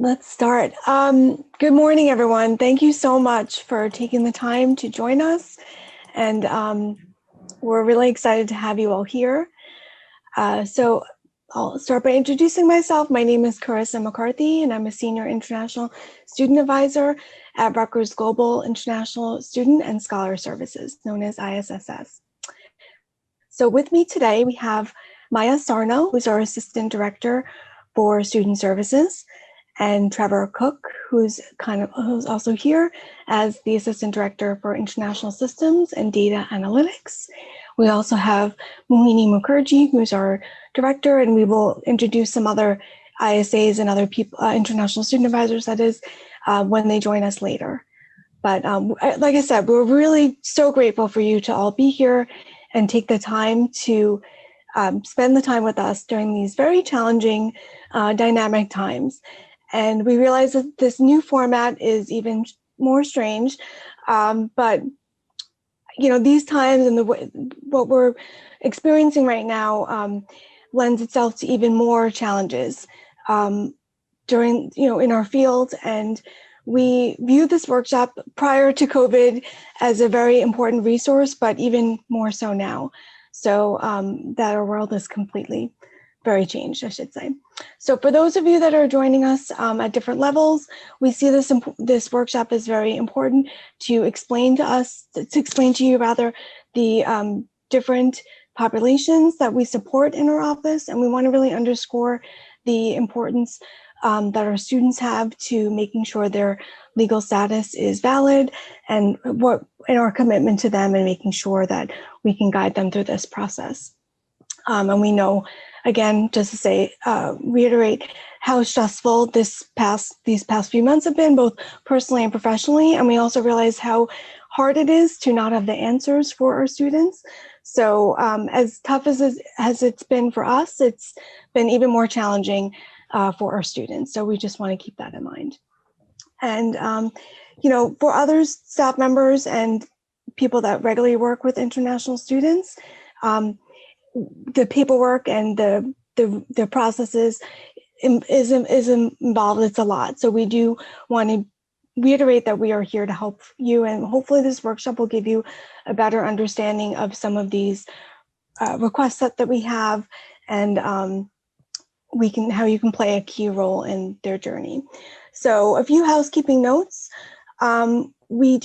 Let's start. Good morning, everyone. Thank you so much for taking the time to join us. And we're really excited to have you all here. So I'll start by introducing myself. My name is Carissa McCarthy, and I'm a Senior International Student Advisor at Rutgers Global International Student and Scholar Services, known as ISSS. So with me today, we have Maya Sarno, who's our Assistant Director for Student Services, and Trevor Cook, who's also here as the Assistant Director for International Systems and Data Analytics. We also have Mohini Mukherjee, who's our Director, and we will introduce some other ISAs and other people, International Student Advisors, that is, when they join us later. But like I said, we're really so grateful for you to all be here and take the time to spend the time with us during these very challenging, dynamic times. And we realize that this new format is even more strange, but these times and what we're experiencing right now lends itself to even more challenges during in our field. And we view this workshop prior to COVID as a very important resource, but even more so now. So that our world is completely very changed, I should say. So for those of you that are joining us at different levels, we see this workshop as very important to explain to you rather, the different populations that we support in our office. And we want to really underscore the importance that our students have to making sure their legal status is valid, and our commitment to them and making sure that we can guide them through this process. And we know, again, just to say, reiterate how stressful these past few months have been, both personally and professionally. And we also realize how hard it is to not have the answers for our students. So as tough as it's been for us, it's been even more challenging for our students. So we just want to keep that in mind. And, for other staff members and people that regularly work with international students, the paperwork and the processes is involved. It's a lot. So we do want to reiterate that we are here to help you, and hopefully this workshop will give you a better understanding of some of these requests that we have, and how you can play a key role in their journey. So a few housekeeping notes. We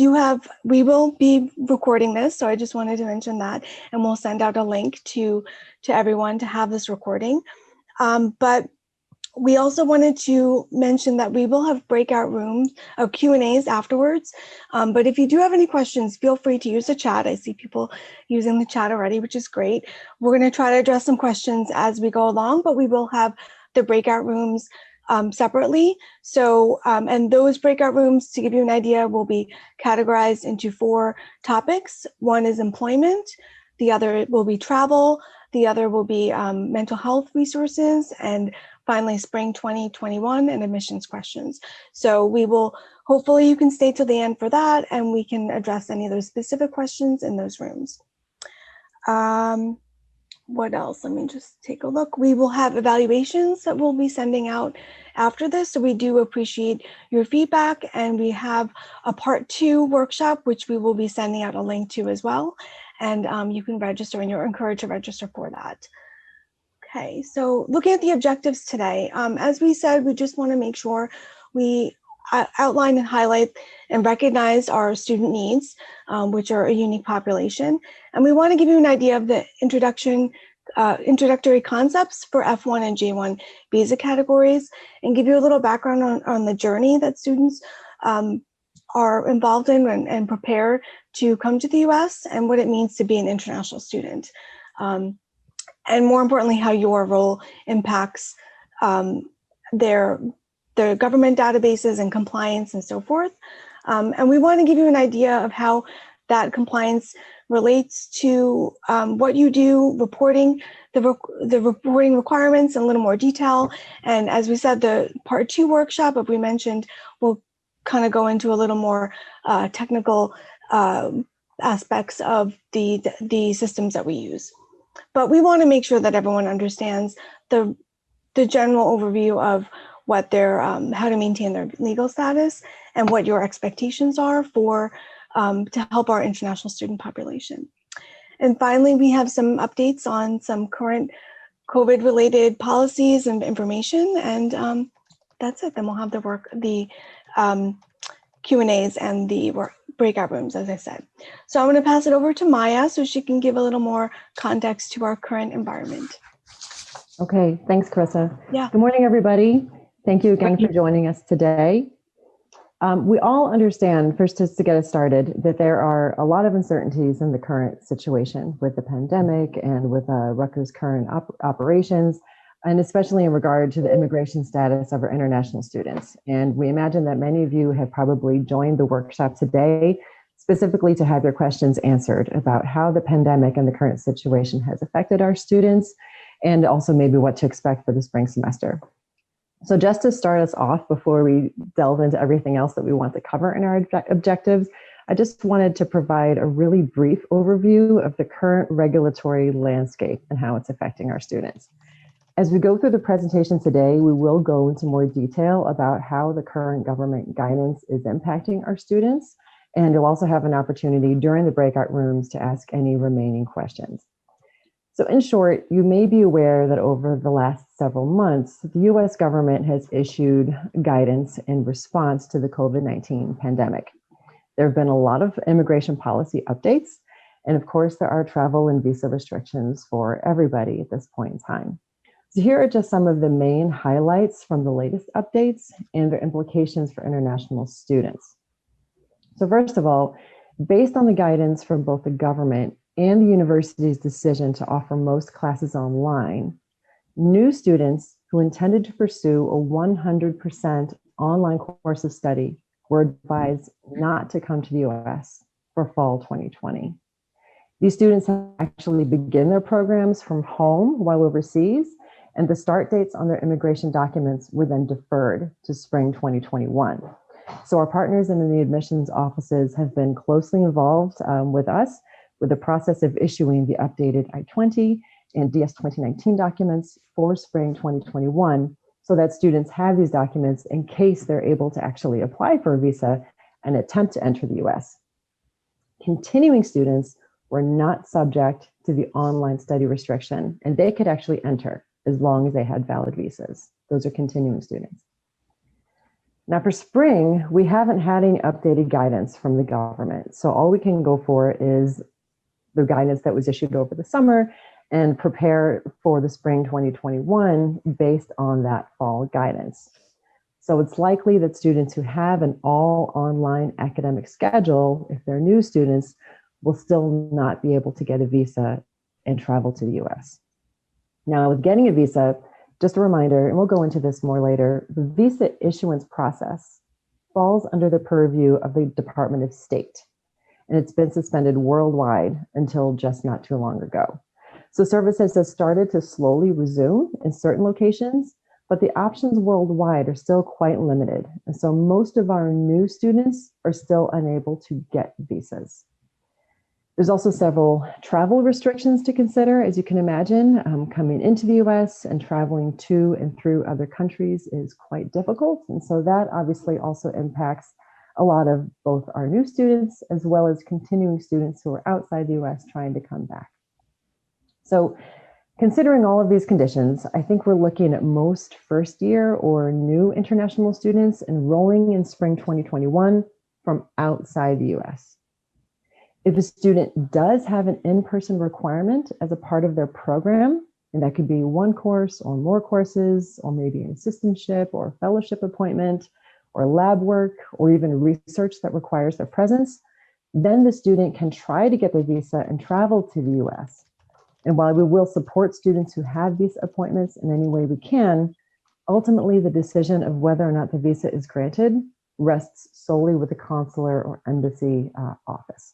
will be recording this, so I just wanted to mention that, and we'll send out a link to everyone to have this recording. But we also wanted to mention that we will have breakout rooms of Q&As afterwards. But if you do have any questions, feel free to use the chat. I see people using the chat already, which is great. We're going to try to address some questions as we go along, but we will have the breakout rooms separately. So, and those breakout rooms, to give you an idea, will be categorized into 4 topics. One is employment, the other will be travel, the other will be mental health resources, and finally spring 2021 and admissions questions. So hopefully you can stay till the end for that, and we can address any of those specific questions in those rooms. What else? Let me just take a look. We will have evaluations that we'll be sending out after this. So we do appreciate your feedback, and we have a part 2 workshop, which we will be sending out a link to as well. And you can register, and you're encouraged to register for that. Okay, so looking at the objectives today, as we said, we just want to make sure we outline and highlight and recognize our student needs, which are a unique population. And we want to give you an idea of the introductory concepts for F1 and J1 visa categories, and give you a little background on the journey that students are involved in and prepare to come to the US, and what it means to be an international student. And more importantly, how your role impacts their government databases and compliance and so forth. And we want to give you an idea of how that compliance relates to what you do, reporting, the reporting requirements in a little more detail. And as we said, the part 2 workshop, as we mentioned, will kind of go into a little more technical aspects of the systems that we use. But we want to make sure that everyone understands the general overview of what their how to maintain their legal status and what your expectations are for to help our international student population. And finally, we have some updates on some current COVID-related policies and information, and that's it. Then we'll have the Q&As and the breakout rooms, as I said. So I'm going to pass it over to Maya so she can give a little more context to our current environment. Okay, thanks, Carissa. Yeah. Good morning, everybody. Thank you again for joining us today. We all understand, first just to get us started, that there are a lot of uncertainties in the current situation with the pandemic and with Rutgers' current operations, and especially in regard to the immigration status of our international students. And we imagine that many of you have probably joined the workshop today specifically to have your questions answered about how the pandemic and the current situation has affected our students, and also maybe what to expect for the spring semester. So just to start us off before we delve into everything else that we want to cover in our objectives, I just wanted to provide a really brief overview of the current regulatory landscape and how it's affecting our students. As we go through the presentation today, we will go into more detail about how the current government guidance is impacting our students, and you'll also have an opportunity during the breakout rooms to ask any remaining questions. So in short, you may be aware that over the last several months, the US government has issued guidance in response to the COVID-19 pandemic. There have been a lot of immigration policy updates, and of course, there are travel and visa restrictions for everybody at this point in time. So here are just some of the main highlights from the latest updates and their implications for international students. So first of all, based on the guidance from both the government and the university's decision to offer most classes online, new students who intended to pursue a 100% online course of study were advised not to come to the US for fall 2020. These students actually begin their programs from home while overseas, and the start dates on their immigration documents were then deferred to spring 2021. So our partners in the admissions offices have been closely involved with us with the process of issuing the updated I-20 and DS-2019 documents for spring 2021, so that students have these documents in case they're able to actually apply for a visa and attempt to enter the US. Continuing students were not subject to the online study restriction, and they could actually enter as long as they had valid visas. Those are continuing students. Now for spring, we haven't had any updated guidance from the government. So all we can go for is the guidance that was issued over the summer and prepare for the spring 2021 based on that fall guidance. So it's likely that students who have an all online academic schedule, if they're new students, will still not be able to get a visa and travel to the US. Now with getting a visa, just a reminder, and we'll go into this more later, the visa issuance process falls under the purview of the Department of State, and it's been suspended worldwide until just not too long ago. So services have started to slowly resume in certain locations, but the options worldwide are still quite limited. And so most of our new students are still unable to get visas. There's also several travel restrictions to consider, as you can imagine. Coming into the US and traveling to and through other countries is quite difficult. And so that obviously also impacts a lot of both our new students as well as continuing students who are outside the US trying to come back. So considering all of these conditions, I think we're looking at most first year or new international students enrolling in spring 2021 from outside the US. If a student does have an in-person requirement as a part of their program, and that could be one course or more courses, or maybe an assistantship or a fellowship appointment, or lab work, or even research that requires their presence, then the student can try to get their visa and travel to the US. And while we will support students who have visa appointments in any way we can, ultimately the decision of whether or not the visa is granted rests solely with the consular or embassy office.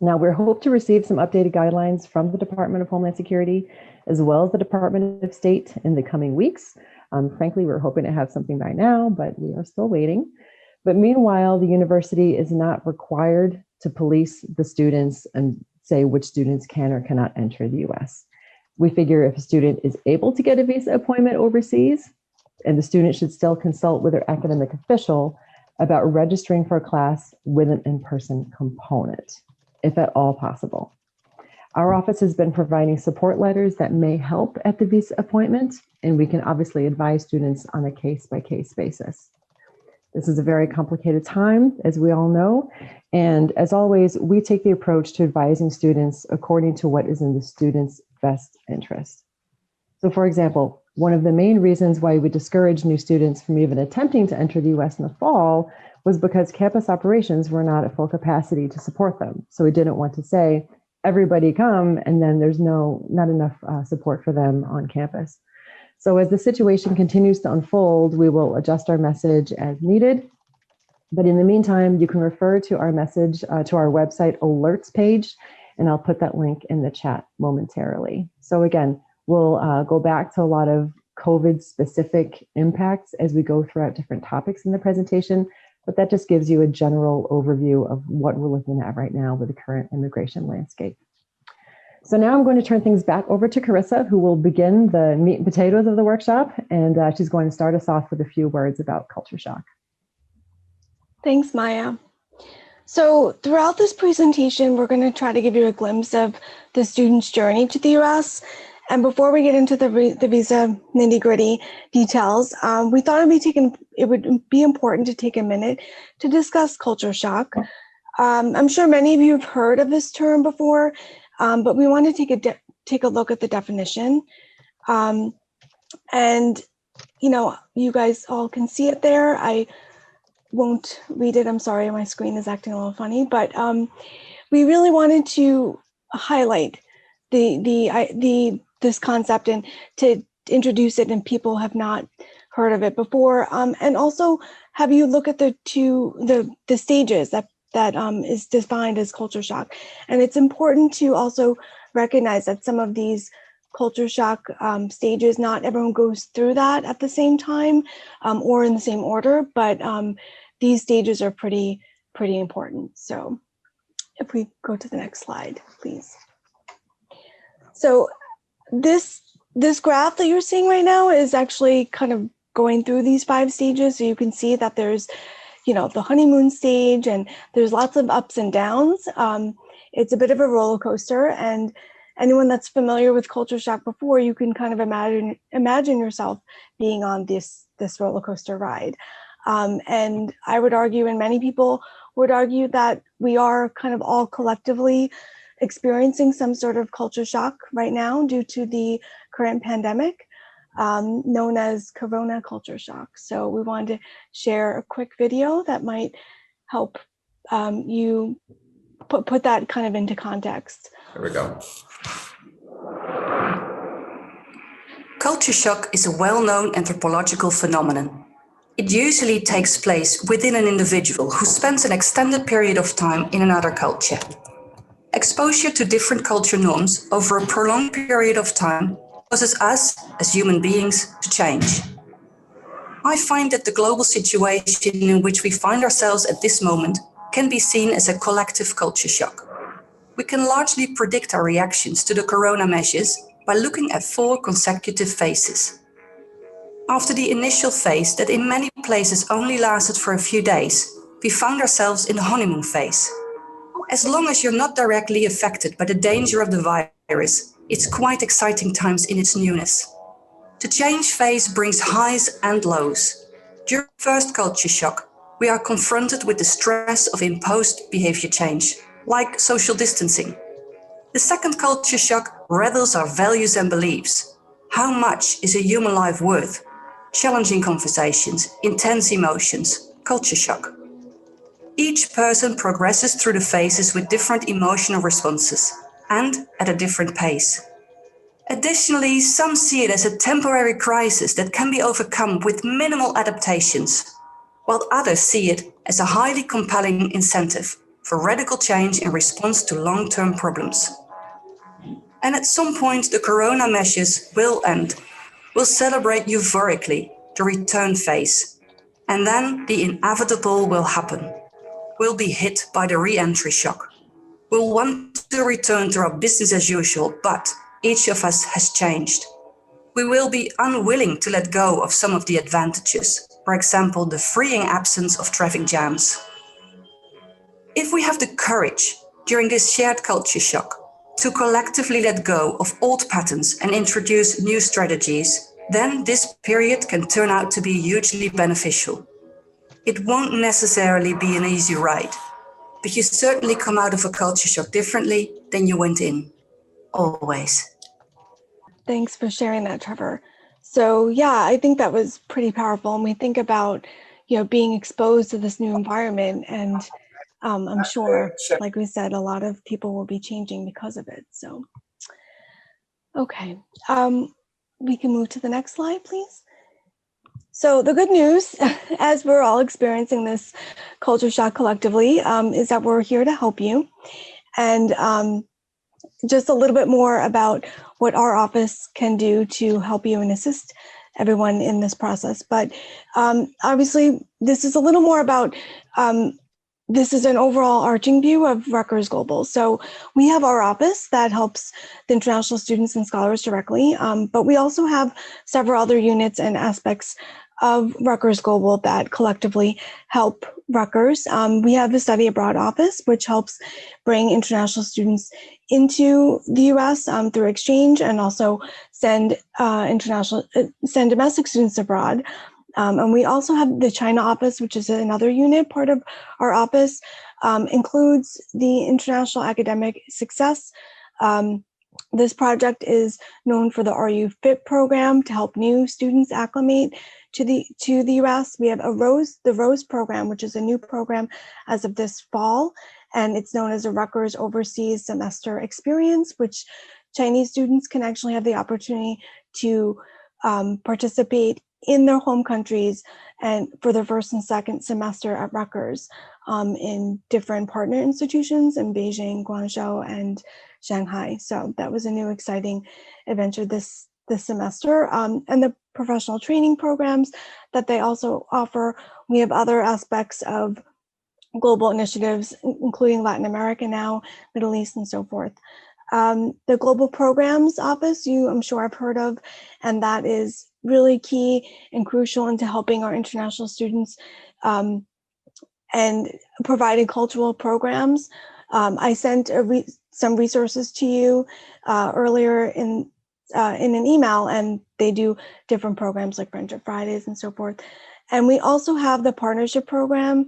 Now, we hope to receive some updated guidelines from the Department of Homeland Security, as well as the Department of State in the coming weeks. Frankly, we're hoping to have something by now, but we are still waiting. But meanwhile, the university is not required to police the students and say which students can or cannot enter the US. We figure if a student is able to get a visa appointment overseas, and the student should still consult with their academic official about registering for a class with an in-person component, if at all possible. Our office has been providing support letters that may help at the visa appointment, and we can obviously advise students on a case-by-case basis. This is a very complicated time, as we all know, and as always, we take the approach to advising students according to what is in the student's best interest. So for example, one of the main reasons why we discourage new students from even attempting to enter the US in the fall was because campus operations were not at full capacity to support them. So we didn't want to say, everybody come, and then there's not enough support for them on campus. So as the situation continues to unfold, we will adjust our message as needed. But in the meantime, you can refer to our message to our website alerts page, and I'll put that link in the chat momentarily. So again, we'll go back to a lot of COVID-specific impacts as we go throughout different topics in the presentation, but that just gives you a general overview of what we're looking at right now with the current immigration landscape. So now I'm going to turn things back over to Carissa, who will begin the meat and potatoes of the workshop, and she's going to start us off with a few words about culture shock. Thanks, Maya. So throughout this presentation, we're going to try to give you a glimpse of the student's journey to the US. And before we get into the visa nitty-gritty details, we thought it would be important to take a minute to discuss culture shock. I'm sure many of you have heard of this term before, but we want to take a look at the definition. And, you know, you guys all can see it there. I won't read it. I'm sorry, my screen is acting a little funny, but we really wanted to highlight this concept and to introduce it, and people have not heard of it before, and also have you look at the stages that is defined as culture shock. And it's important to also recognize that some of these culture shock stages, not everyone goes through that at the same time or in the same order, but these stages are pretty important. So if we go to the next slide, please. So this graph that you're seeing right now is actually kind of going through these 5 stages. So you can see that there's, you know, the honeymoon stage, and there's lots of ups and downs. It's a bit of a roller coaster, and anyone that's familiar with culture shock before, you can kind of imagine yourself being on this roller coaster ride. And I would argue, and many people would argue, that we are kind of all collectively experiencing some sort of culture shock right now due to the current pandemic, known as Corona culture shock. So we wanted to share a quick video that might help you put that kind of into context. Here we go. Culture shock is a well-known anthropological phenomenon. It usually takes place within an individual who spends an extended period of time in another culture. Exposure to different culture norms over a prolonged period of time causes us, as human beings, to change. I find that the global situation in which we find ourselves at this moment can be seen as a collective culture shock. We can largely predict our reactions to the corona measures by looking at 4 consecutive phases. After the initial phase that in many places only lasted for a few days, we found ourselves in the honeymoon phase. As long as you're not directly affected by the danger of the virus, it's quite exciting times in its newness. The change phase brings highs and lows. During first culture shock, we are confronted with the stress of imposed behavior change, like social distancing. The second culture shock rattles our values and beliefs. How much is a human life worth? Challenging conversations, intense emotions, culture shock. Each person progresses through the phases with different emotional responses and at a different pace. Additionally, some see it as a temporary crisis that can be overcome with minimal adaptations, while others see it as a highly compelling incentive for radical change in response to long-term problems. And at some point, the corona measures will end. We'll celebrate euphorically the return phase, and then the inevitable will happen. We'll be hit by the re-entry shock. We'll want to return to our business as usual, but each of us has changed. We will be unwilling to let go of some of the advantages, for example, the freeing absence of traffic jams. If we have the courage during this shared culture shock to collectively let go of old patterns and introduce new strategies, then this period can turn out to be hugely beneficial. It won't necessarily be an easy ride, but you certainly come out of a culture shock differently than you went in. Always. Thanks for sharing that, Trevor. So yeah, I think that was pretty powerful. And we think about, being exposed to this new environment, and I'm sure, like we said, a lot of people will be changing because of it. So, okay, we can move to the next slide, please. So the good news, as we're all experiencing this culture shock collectively, is that we're here to help you. And just a little bit more about what our office can do to help you and assist everyone in this process. But obviously, this is a little more about, this is an overall arching view of Rutgers Global. So we have our office that helps the international students and scholars directly, but we also have several other units and aspects of Rutgers Global that collectively help Rutgers. We have the Study Abroad office, which helps bring international students into the U.S. Through exchange, and also send domestic students abroad. And we also have the China office, which is another unit. Part of our office includes the International Academic Success. This project is known for the Are You Fit program to help new students acclimate to the U.S. We have the Rose program, which is a new program as of this fall, and it's known as a Rutgers Overseas Semester Experience, which Chinese students can actually have the opportunity to participate in their home countries and for their first and second semester at Rutgers in different partner institutions in Beijing, Guangzhou, and Shanghai. So that was a new exciting adventure this semester. And the professional training programs that they also offer. We have other aspects of global initiatives, including Latin America now, Middle East, and so forth. The Global Programs Office, I'm sure I've heard of, and that is really key and crucial into helping our international students and providing cultural programs. I sent some resources to you earlier in an email, and they do different programs like Friendship Fridays and so forth. And we also have the partnership program,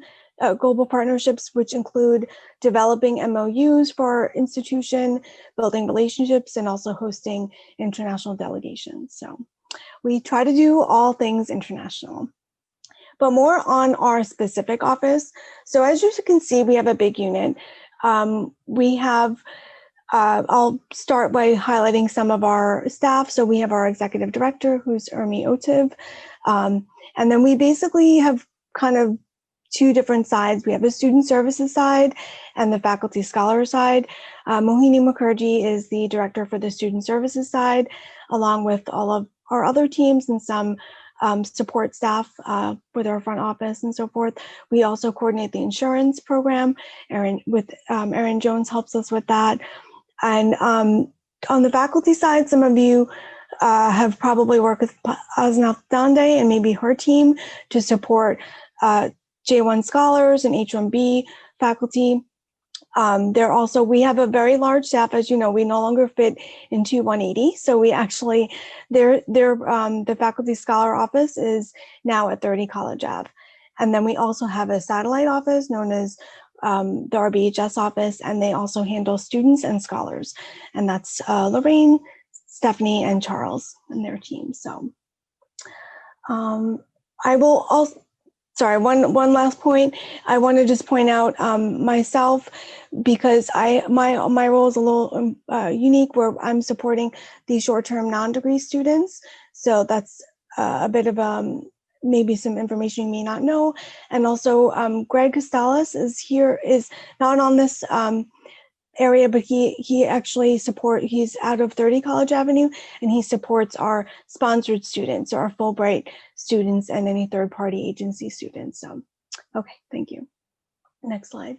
global partnerships, which include developing MOUs for our institution, building relationships, and also hosting international delegations. So we try to do all things international. But more on our specific office. So as you can see, we have a big unit. We have, I'll start by highlighting some of our staff. So we have our executive director, who's Urmi Otiv. And then we basically have kind of two different sides. We have a student services side and the faculty scholar side. Mohini Mukherjee is the director for the student services side, along with all of our other teams and some support staff with our front office and so forth. We also coordinate the insurance program. Erin Jones helps us with that. And on the faculty side, some of you have probably worked with Asnaf Dande and maybe her team to support J1 scholars and H1B faculty. We have a very large staff. As you know, we no longer fit into 180. So we actually, the faculty scholar office is now at 30 College Ave. And then we also have a satellite office known as the RBHS office, and they also handle students and scholars. And that's Lorraine, Stephanie, and Charles and their team. So I will also, sorry, one last point. I want to just point out myself, because my role is a little unique, where I'm supporting the short-term non-degree students. So that's a bit of maybe some information you may not know. And also Greg Costellas is not on this area, but he actually he's out of 30 College Avenue, and he supports our sponsored students, or our Fulbright students, and any third-party agency students. So, okay, thank you. Next slide.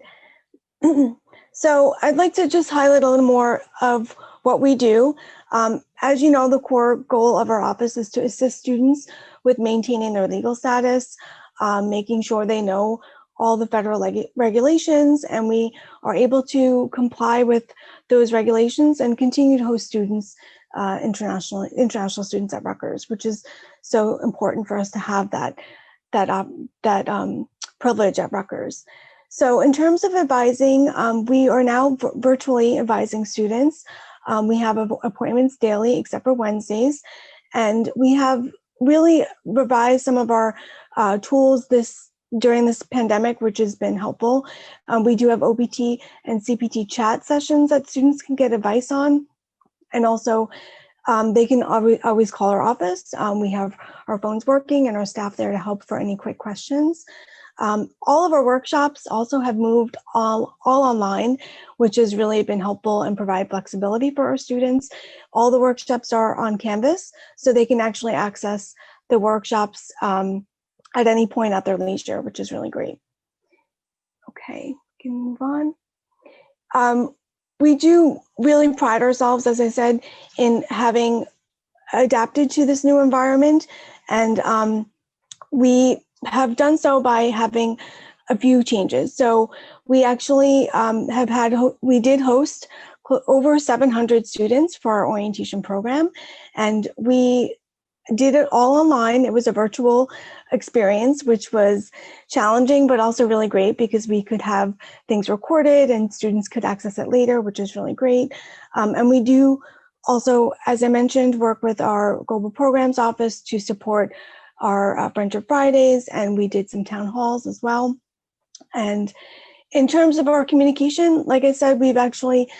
So I'd like to just highlight a little more of what we do. As you know, the core goal of our office is to assist students with maintaining their legal status, making sure they know all the federal regulations, and we are able to comply with those regulations and continue to host students, international students at Rutgers, which is so important for us to have that privilege at Rutgers. So in terms of advising, we are now virtually advising students. We have appointments daily except for Wednesdays, and we have really revised some of our tools during this pandemic, which has been helpful. We do have OPT and CPT chat sessions that students can get advice on, and also they can always call our office. We have our phones working and our staff there to help for any quick questions. All of our workshops also have moved all online, which has really been helpful and provide flexibility for our students. All the workshops are on Canvas, so they can actually access the workshops at any point at their leisure, which is really great. Okay, we can move on. We do really pride ourselves, as I said, in having adapted to this new environment, and we have done so by having a few changes. So we actually we did host over 700 students for our orientation program, and we did it all online. It was a virtual experience, which was challenging, but also really great because we could have things recorded and students could access it later, which is really great. And we do also, as I mentioned, work with our Global Programs Office to support our Friendship Fridays, and we did some town halls as well. And in terms of our communication, like I said, we've actually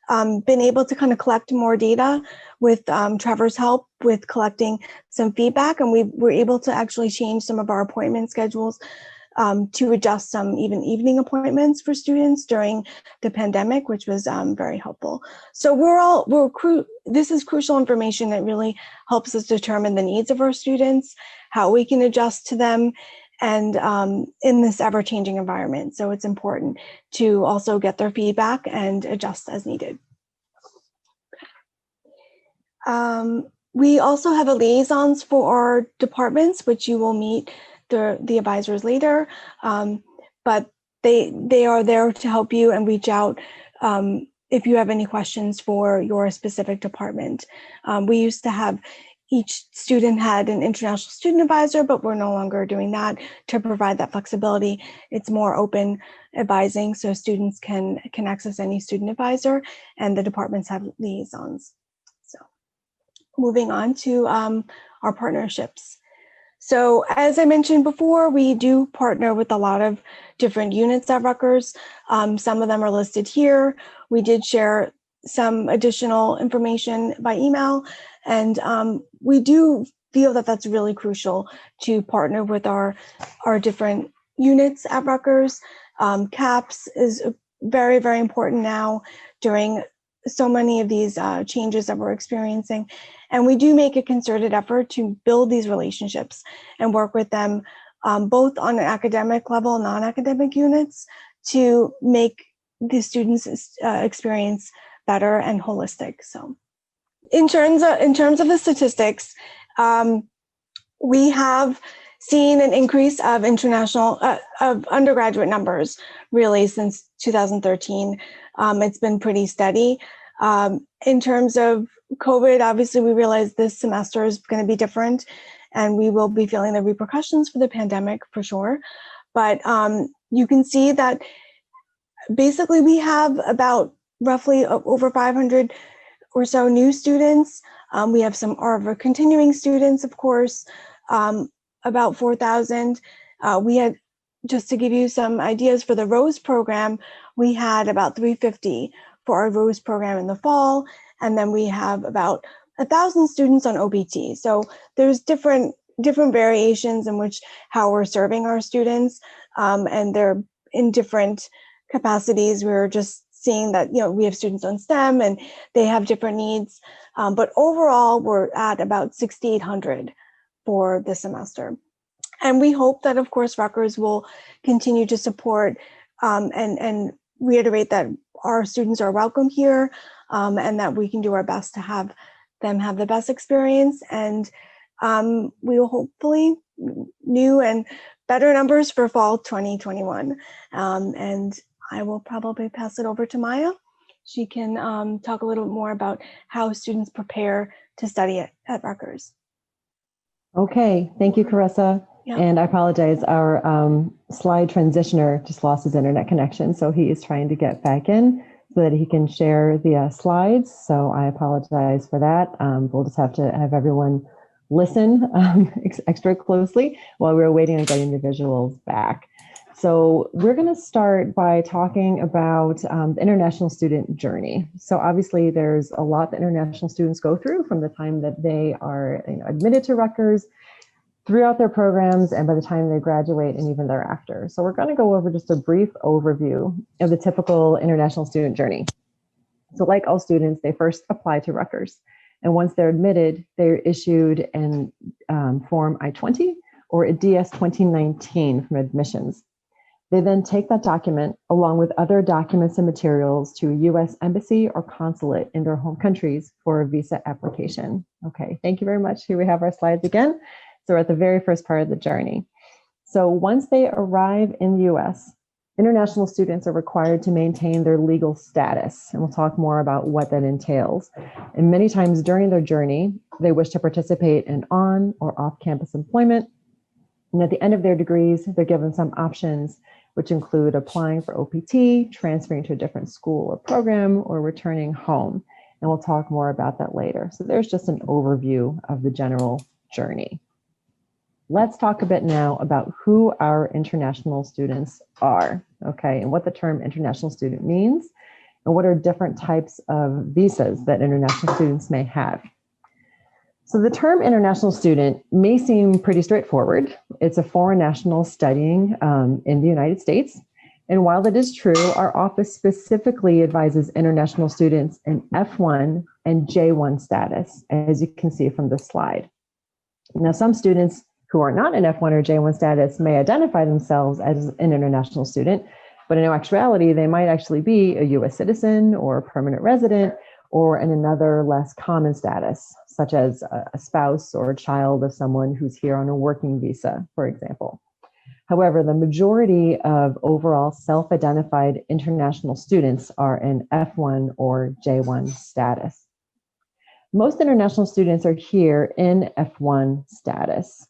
been able to kind of collect more data with Trevor's help with collecting some feedback, and we were able to actually change some of our appointment schedules to adjust some even evening appointments for students during the pandemic, which was very helpful. So this is crucial information that really helps us determine the needs of our students, how we can adjust to them, and in this ever-changing environment. So it's important to also get their feedback and adjust as needed. We also have a liaisons for our departments, which you will meet the advisors later, but they are there to help you and reach out if you have any questions for your specific department. We used to have each student had an international student advisor, but we're no longer doing that to provide that flexibility. It's more open advising, so students can access any student advisor, and the departments have liaisons. So moving on to our partnerships. So as I mentioned before, we do partner with a lot of different units at Rutgers. Some of them are listed here. We did share some additional information by email, and we do feel that that's really crucial to partner with our different units at Rutgers. CAPS is very, very important now during so many of these changes that we're experiencing. And we do make a concerted effort to build these relationships and work with them both on an academic level, non-academic units, to make the students' experience better and holistic. So in terms of the statistics, we have seen an increase of of undergraduate numbers really since 2013. It's been pretty steady. In terms of COVID, obviously we realize this semester is going to be different, and we will be feeling the repercussions for the pandemic for sure. But you can see that basically we have about roughly over 500 or so new students. We have some our continuing students, of course, about 4,000. We had, just to give you some ideas for the Rose program, we had about 350 for our Rose program in the fall, and then we have about 1,000 students on OPT. So there's different variations in which how we're serving our students, and they're in different capacities. We're just seeing that, you know, we have students on STEM and they have different needs, but overall we're at about 6,800 for this semester. And we hope that, of course, Rutgers will continue to support and reiterate that our students are welcome here, and that we can do our best to have them have the best experience. And we will hopefully new and better numbers for fall 2021. And I will probably pass it over to Maya. She can talk a little more about how students prepare to study at Rutgers. Okay, thank you, Carissa. Yeah. And I apologize, our slide transitioner just lost his internet connection, so he is trying to get back in so that he can share the slides. So I apologize for that. We'll just have to have everyone listen extra closely while we're waiting on getting the visuals back. So we're going to start by talking about the international student journey. So obviously there's a lot that international students go through from the time that they are admitted to Rutgers, throughout their programs, and by the time they graduate and even thereafter. So we're going to go over just a brief overview of the typical international student journey. So like all students, they first apply to Rutgers. And once they're admitted, they're issued an Form I-20 or a DS 2019 from admissions. They then take that document along with other documents and materials to a U.S. embassy or consulate in their home countries for a visa application. Okay, thank you very much. Here we have our slides again. So we're at the very first part of the journey. So once they arrive in the U.S., international students are required to maintain their legal status, and we'll talk more about what that entails. And many times during their journey, they wish to participate in on or off-campus employment. And at the end of their degrees, they're given some options, which include applying for OPT, transferring to a different school or program, or returning home. And we'll talk more about that later. So there's just an overview of the general journey. Let's talk a bit now about who our international students are, okay, and what the term international student means, and what are different types of visas that international students may have. So the term international student may seem pretty straightforward. It's a foreign national studying in the United States. And while that is true, our office specifically advises international students in F1 and J1 status, as you can see from this slide. Now, some students who are not in F1 or J1 status may identify themselves as an international student, but in actuality, they might actually be a US citizen or a permanent resident or in another less common status, such as a spouse or a child of someone who's here on a working visa, for example. However, the majority of overall self-identified international students are in F1 or J1 status. Most international students are here in F1 status.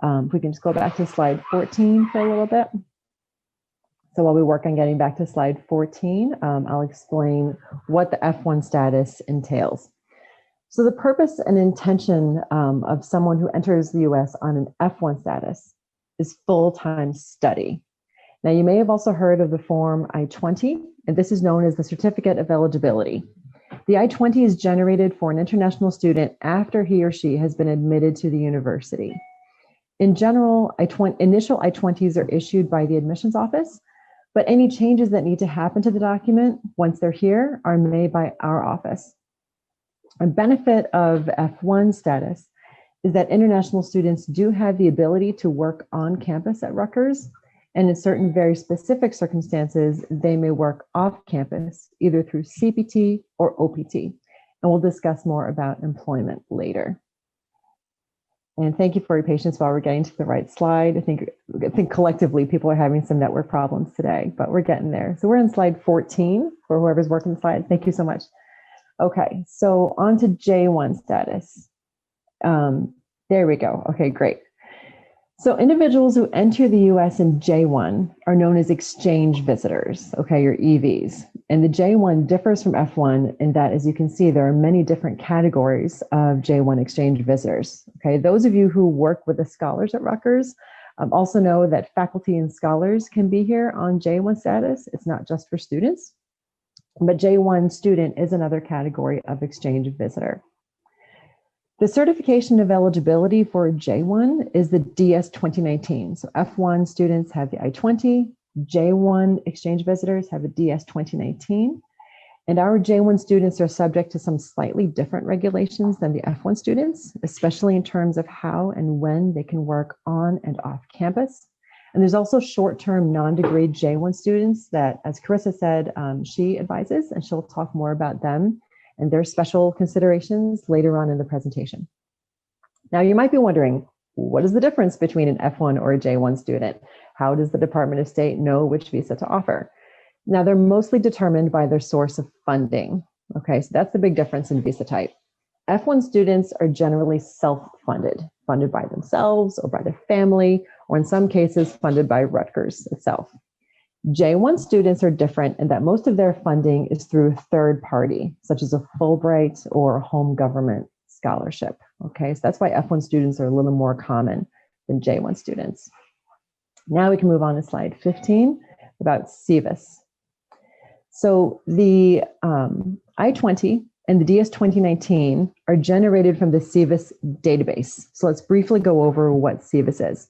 If we can just go back to slide 14 for a little bit. So while we work on getting back to slide 14, I'll explain what the F1 status entails. So the purpose and intention of someone who enters the US on an F1 status is full-time study. Now, you may have also heard of the Form I-20, and this is known as the Certificate of Eligibility. The I-20 is generated for an international student after he or she has been admitted to the university. In general, initial I-20s are issued by the admissions office, but any changes that need to happen to the document once they're here are made by our office. A benefit of F1 status is that international students do have the ability to work on campus at Rutgers, and in certain very specific circumstances, they may work off campus, either through CPT or OPT. And we'll discuss more about employment later. And thank you for your patience while we're getting to the right slide. I think collectively people are having some network problems today, but we're getting there. So we're on slide 14 for whoever's working the slide. Thank you so much. Okay, so on to J1 status. There we go. Okay, great. So individuals who enter the US in J1 are known as exchange visitors, okay, your EVs. And the J1 differs from F1 in that, as you can see, there are many different categories of J1 exchange visitors, okay? Those of you who work with the scholars at Rutgers also know that faculty and scholars can be here on J1 status. It's not just for students, but J1 student is another category of exchange visitor. The certification of eligibility for J1 is the DS 2019. So F1 students have the I-20, J1 exchange visitors have a DS 2019, and our J1 students are subject to some slightly different regulations than the F1 students, especially in terms of how and when they can work on and off campus, And there's also short-term non-degree J1 students that, as Carissa said, she advises, and she'll talk more about them and their special considerations later on in the presentation. Now, you might be wondering, what is the difference between an F1 or a J1 student? How does the Department of State know which visa to offer? Now, they're mostly determined by their source of funding. Okay, so that's the big difference in visa type. F1 students are generally self-funded, funded by themselves or by their family, or in some cases, funded by Rutgers itself. J1 students are different in that most of their funding is through a third party, such as a Fulbright or a home government scholarship. Okay, so that's why F1 students are a little more common than J1 students. Now we can move on to slide 15 about SEVIS. So the I-20 and the DS-2019 are generated from the SEVIS database. So let's briefly go over what SEVIS is.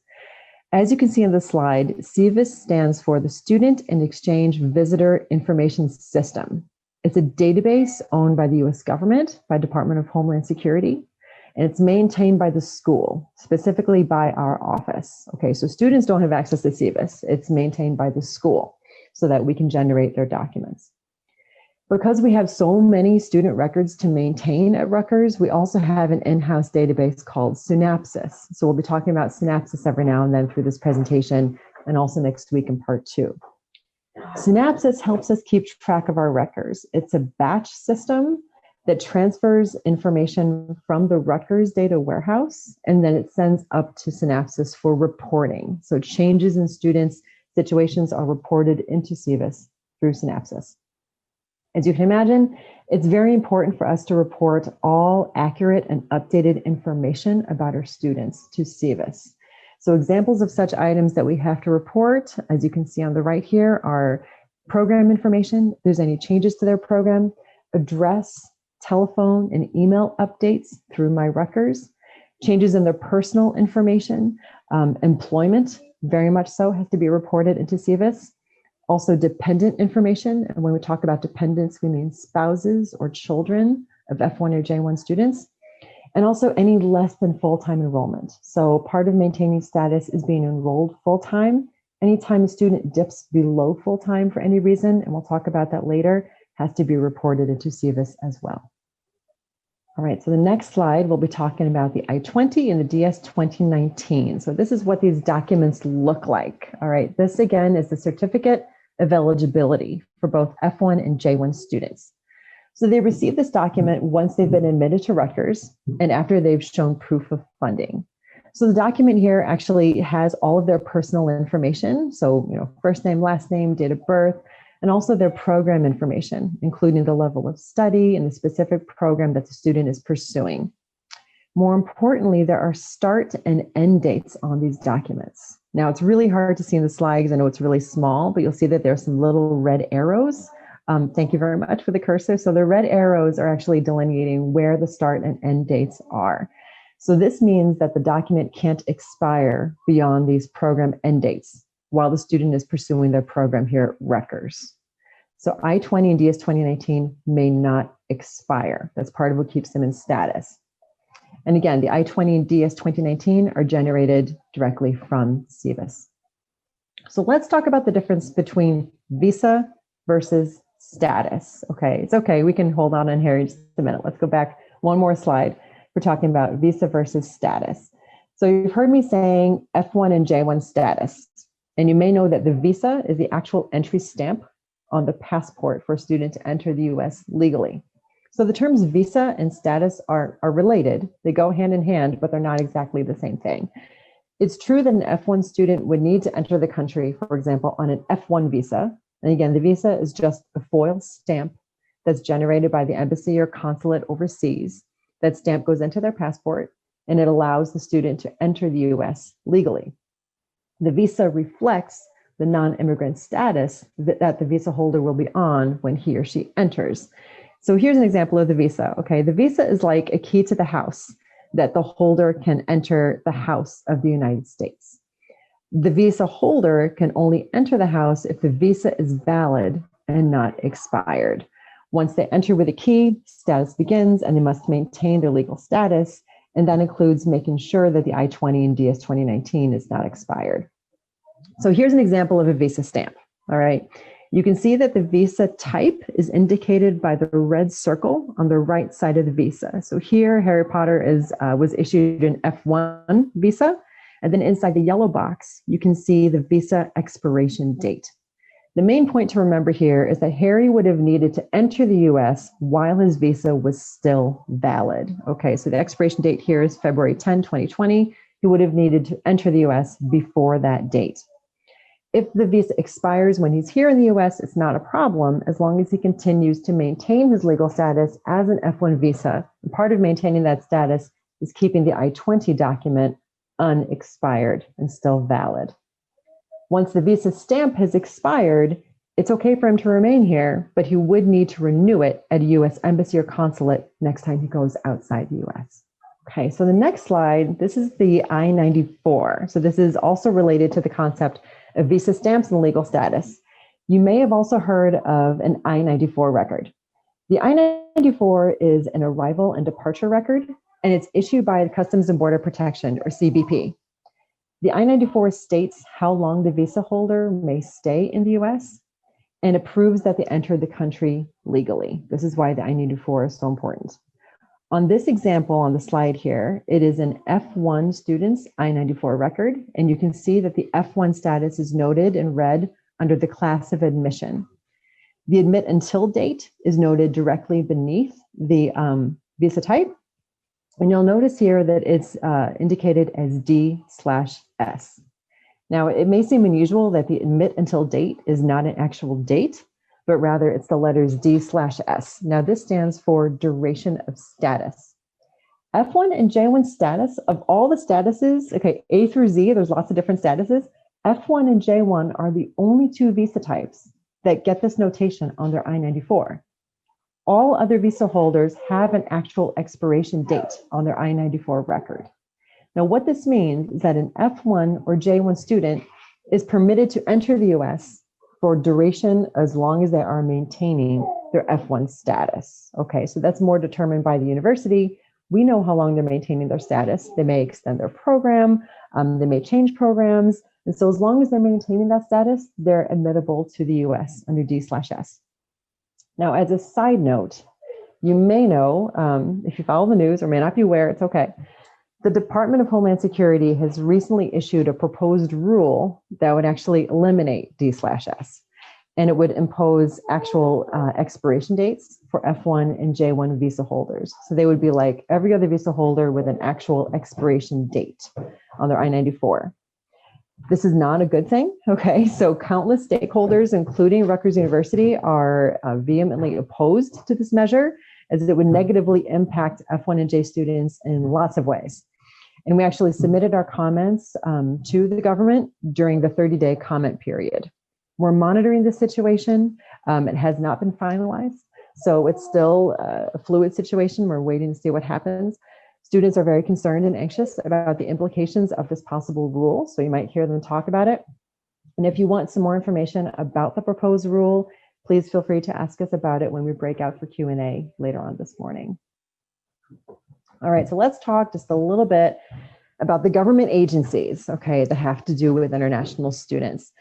As you can see on the slide, SEVIS stands for the Student and Exchange Visitor Information System. It's a database owned by the US government, by Department of Homeland Security, and it's maintained by the school, specifically by our office. Okay, so students don't have access to SEVIS. It's maintained by the school so that we can generate their documents. Because we have so many student records to maintain at Rutgers, we also have an in-house database called Synapsis. So we'll be talking about Synapsis every now and then through this presentation and also next week in part 2. Synapsis helps us keep track of our records. It's a batch system that transfers information from the Rutgers data warehouse, and then it sends up to Synapsis for reporting. So changes in students' situations are reported into SEVIS through Synapsis. As you can imagine, it's very important for us to report all accurate and updated information about our students to SEVIS. So examples of such items that we have to report, as you can see on the right here, are program information, if there's any changes to their program, address, telephone, and email updates through My Rutgers, changes in their personal information, employment, very much so, has to be reported into SEVIS. Also dependent information, and when we talk about dependents, we mean spouses or children of F1 or J1 students, and also any less than full-time enrollment. So part of maintaining status is being enrolled full-time. Anytime a student dips below full-time for any reason, and we'll talk about that later, has to be reported into SEVIS as well. All right, so the next slide, we'll be talking about the I-20 and the DS-2019. So this is what these documents look like. All right, this again is the certificate of eligibility for both F1 and J1 students. So they receive this document once they've been admitted to Rutgers and after they've shown proof of funding. So the document here actually has all of their personal information. So, first name, last name, date of birth, and also their program information, including the level of study and the specific program that the student is pursuing. More importantly, there are start and end dates on these documents. Now, it's really hard to see in the slides. I know it's really small, but you'll see that there's some little red arrows. Thank you very much for the cursor. So the red arrows are actually delineating where the start and end dates are. So this means that the document can't expire beyond these program end dates while the student is pursuing their program here at Rutgers. So I-20 and DS-2019 may not expire. That's part of what keeps them in status. And again, the I-20 and DS-2019 are generated directly from SEVIS. So let's talk about the difference between visa versus status. Okay, it's okay. We can hold on in here in just a minute. Let's go back one more slide. We're talking about visa versus status. So you've heard me saying F1 and J1 status, and you may know that the visa is the actual entry stamp on the passport for a student to enter the US legally. So the terms visa and status are related. They go hand in hand, but they're not exactly the same thing. It's true that an F1 student would need to enter the country, for example, on an F1 visa. And again, the visa is just a foil stamp that's generated by the embassy or consulate overseas. That stamp goes into their passport, and it allows the student to enter the US legally. The visa reflects the non-immigrant status that the visa holder will be on when he or she enters. So here's an example of the visa. Okay, the visa is like a key to the house that the holder can enter the house of the United States. The visa holder can only enter the house if the visa is valid and not expired. Once they enter with a key, status begins, and they must maintain their legal status, and that includes making sure that the I-20 and DS-2019 is not expired. So here's an example of a visa stamp, all right? You can see that the visa type is indicated by the red circle on the right side of the visa. So here, Harry Potter was issued an F1 visa, and then inside the yellow box, you can see the visa expiration date. The main point to remember here is that Harry would have needed to enter the US while his visa was still valid. Okay, so the expiration date here is February 10, 2020. He would have needed to enter the US before that date. If the visa expires when he's here in the US, it's not a problem as long as he continues to maintain his legal status as an F1 visa. And part of maintaining that status is keeping the I-20 document unexpired and still valid. Once the visa stamp has expired, it's okay for him to remain here, but he would need to renew it at a US embassy or consulate next time he goes outside the US. Okay, so the next slide, this is the I-94. So this is also related to the concept of visa stamps and legal status. You may have also heard of an I-94 record. The I-94 is an arrival and departure record, and it's issued by the Customs and Border Protection, or CBP. The I-94 states how long the visa holder may stay in the US, and it proves that they entered the country legally. This is why the I-94 is so important. On this example on the slide here, it is an F1 student's I-94 record, and you can see that the F1 status is noted in red under the class of admission. The admit until date is noted directly beneath the visa type, and you'll notice here that it's indicated as D/S. Now, it may seem unusual that the admit until date is not an actual date, but rather it's the letters D/S. Now, this stands for duration of status. F1 and J1 status, of all the statuses, okay, A through Z, there's lots of different statuses. F1 and J1 are the only two visa types that get this notation on their I-94. All other visa holders have an actual expiration date on their I-94 record. Now, what this means is that an F1 or J1 student is permitted to enter the US for duration as long as they are maintaining their F1 status. Okay, so that's more determined by the university. We know how long they're maintaining their status. They may extend their program, they may change programs. And so as long as they're maintaining that status, they're admittable to the US under D/S. Now, as a side note, you may know, if you follow the news or may not be aware, it's okay. The Department of Homeland Security has recently issued a proposed rule that would actually eliminate D/S, and it would impose actual expiration dates for F1 and J1 visa holders. So they would be like every other visa holder with an actual expiration date on their I-94. This is not a good thing, okay? So countless stakeholders, including Rutgers University, are vehemently opposed to this measure, as it would negatively impact F1 and J students in lots of ways. And we actually submitted our comments to the government during the 30-day comment period. We're monitoring the situation. It has not been finalized, so it's still a fluid situation. We're waiting to see what happens. Students are very concerned and anxious about the implications of this possible rule, so you might hear them talk about it. And if you want some more information about the proposed rule, please feel free to ask us about it when we break out for Q&A later on this morning. All right, so let's talk just a little bit about the government agencies, okay, that have to do with international students.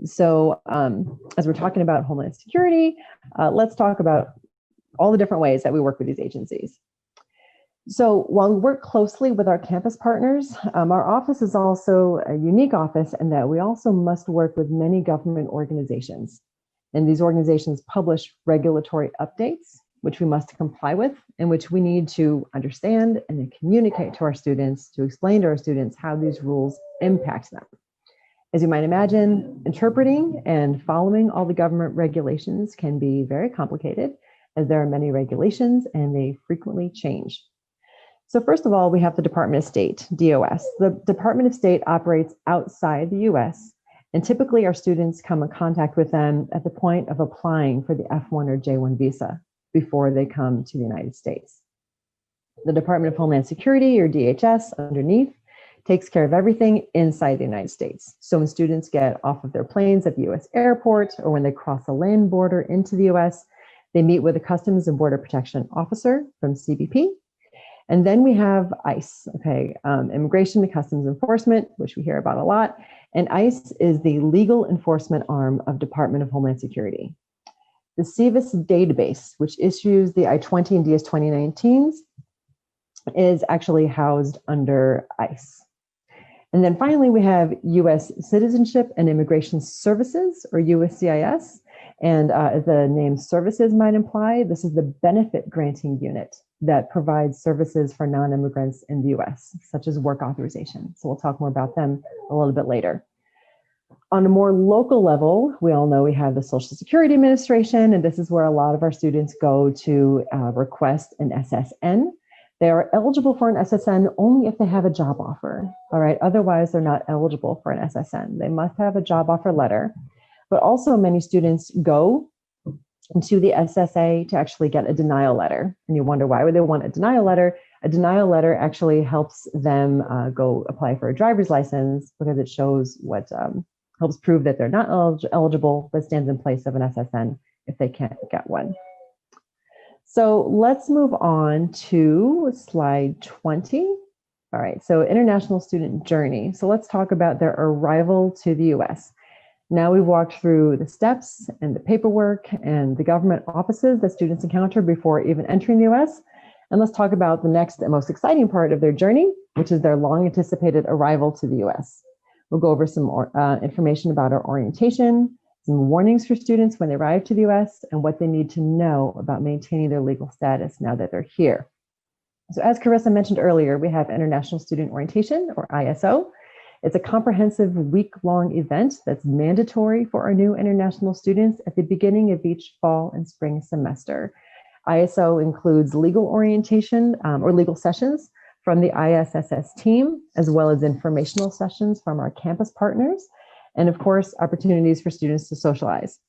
So as we're talking about Homeland Security, let's talk about all the different ways that we work with these agencies. So while we work closely with our campus partners, our office is also a unique office in that we also must work with many government organizations. And these organizations publish regulatory updates, which we must comply with, and which we need to understand and then communicate to our students, to explain to our students how these rules impact them. As you might imagine, interpreting and following all the government regulations can be very complicated, as there are many regulations and they frequently change. So first of all, we have the Department of State, DOS. The Department of State operates outside the US, and typically our students come in contact with them at the point of applying for the F1 or J1 visa before they come to the United States. The Department of Homeland Security, or DHS, underneath, takes care of everything inside the United States. So when students get off of their planes at the US airport, or when they cross a land border into the US, they meet with a Customs and Border Protection officer from CBP. And then we have ICE, okay, Immigration and Customs Enforcement, which we hear about a lot. And ICE is the legal enforcement arm of Department of Homeland Security. The SEVIS database, which issues the I-20 and DS-2019s, is actually housed under ICE. And then finally, we have U.S. Citizenship and Immigration Services, or USCIS. And as the name services might imply, this is the benefit granting unit that provides services for non-immigrants in the U.S., such as work authorization. So we'll talk more about them a little bit later. On a more local level, we all know we have the Social Security Administration, and this is where a lot of our students go to request an SSN. They are eligible for an SSN only if they have a job offer, all right? Otherwise, they're not eligible for an SSN. They must have a job offer letter, but also many students go to the SSA to actually get a denial letter. And you wonder, why would they want a denial letter? A denial letter actually helps them go apply for a driver's license because it shows what helps prove that they're not eligible, but stands in place of an SSN if they can't get one. So let's move on to slide 20. All right, so international student journey. So let's talk about their arrival to the US. Now we've walked through the steps and the paperwork and the government offices that students encounter before even entering the US. And let's talk about the next and most exciting part of their journey, which is their long anticipated arrival to the US. We'll go over some information about our orientation, some warnings for students when they arrive to the US, and what they need to know about maintaining their legal status now that they're here. So as Carissa mentioned earlier, we have International Student Orientation, or ISO. It's a comprehensive week-long event that's mandatory for our new international students at the beginning of each fall and spring semester. ISO includes legal orientation or legal sessions from the ISSS team, as well as informational sessions from our campus partners, and of course, opportunities for students to socialize.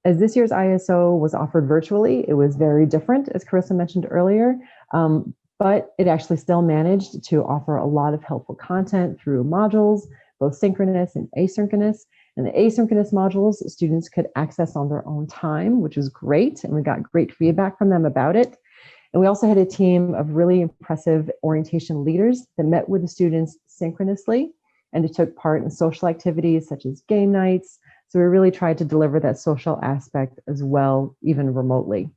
As this year's ISO was offered virtually, it was very different, as Carissa mentioned earlier, but it actually still managed to offer a lot of helpful content through modules, both synchronous and asynchronous. And the asynchronous modules, students could access on their own time, which was great, and we got great feedback from them about it. And we also had a team of really impressive orientation leaders that met with the students synchronously, and they took part in social activities such as game nights. So we really tried to deliver that social aspect as well, even remotely.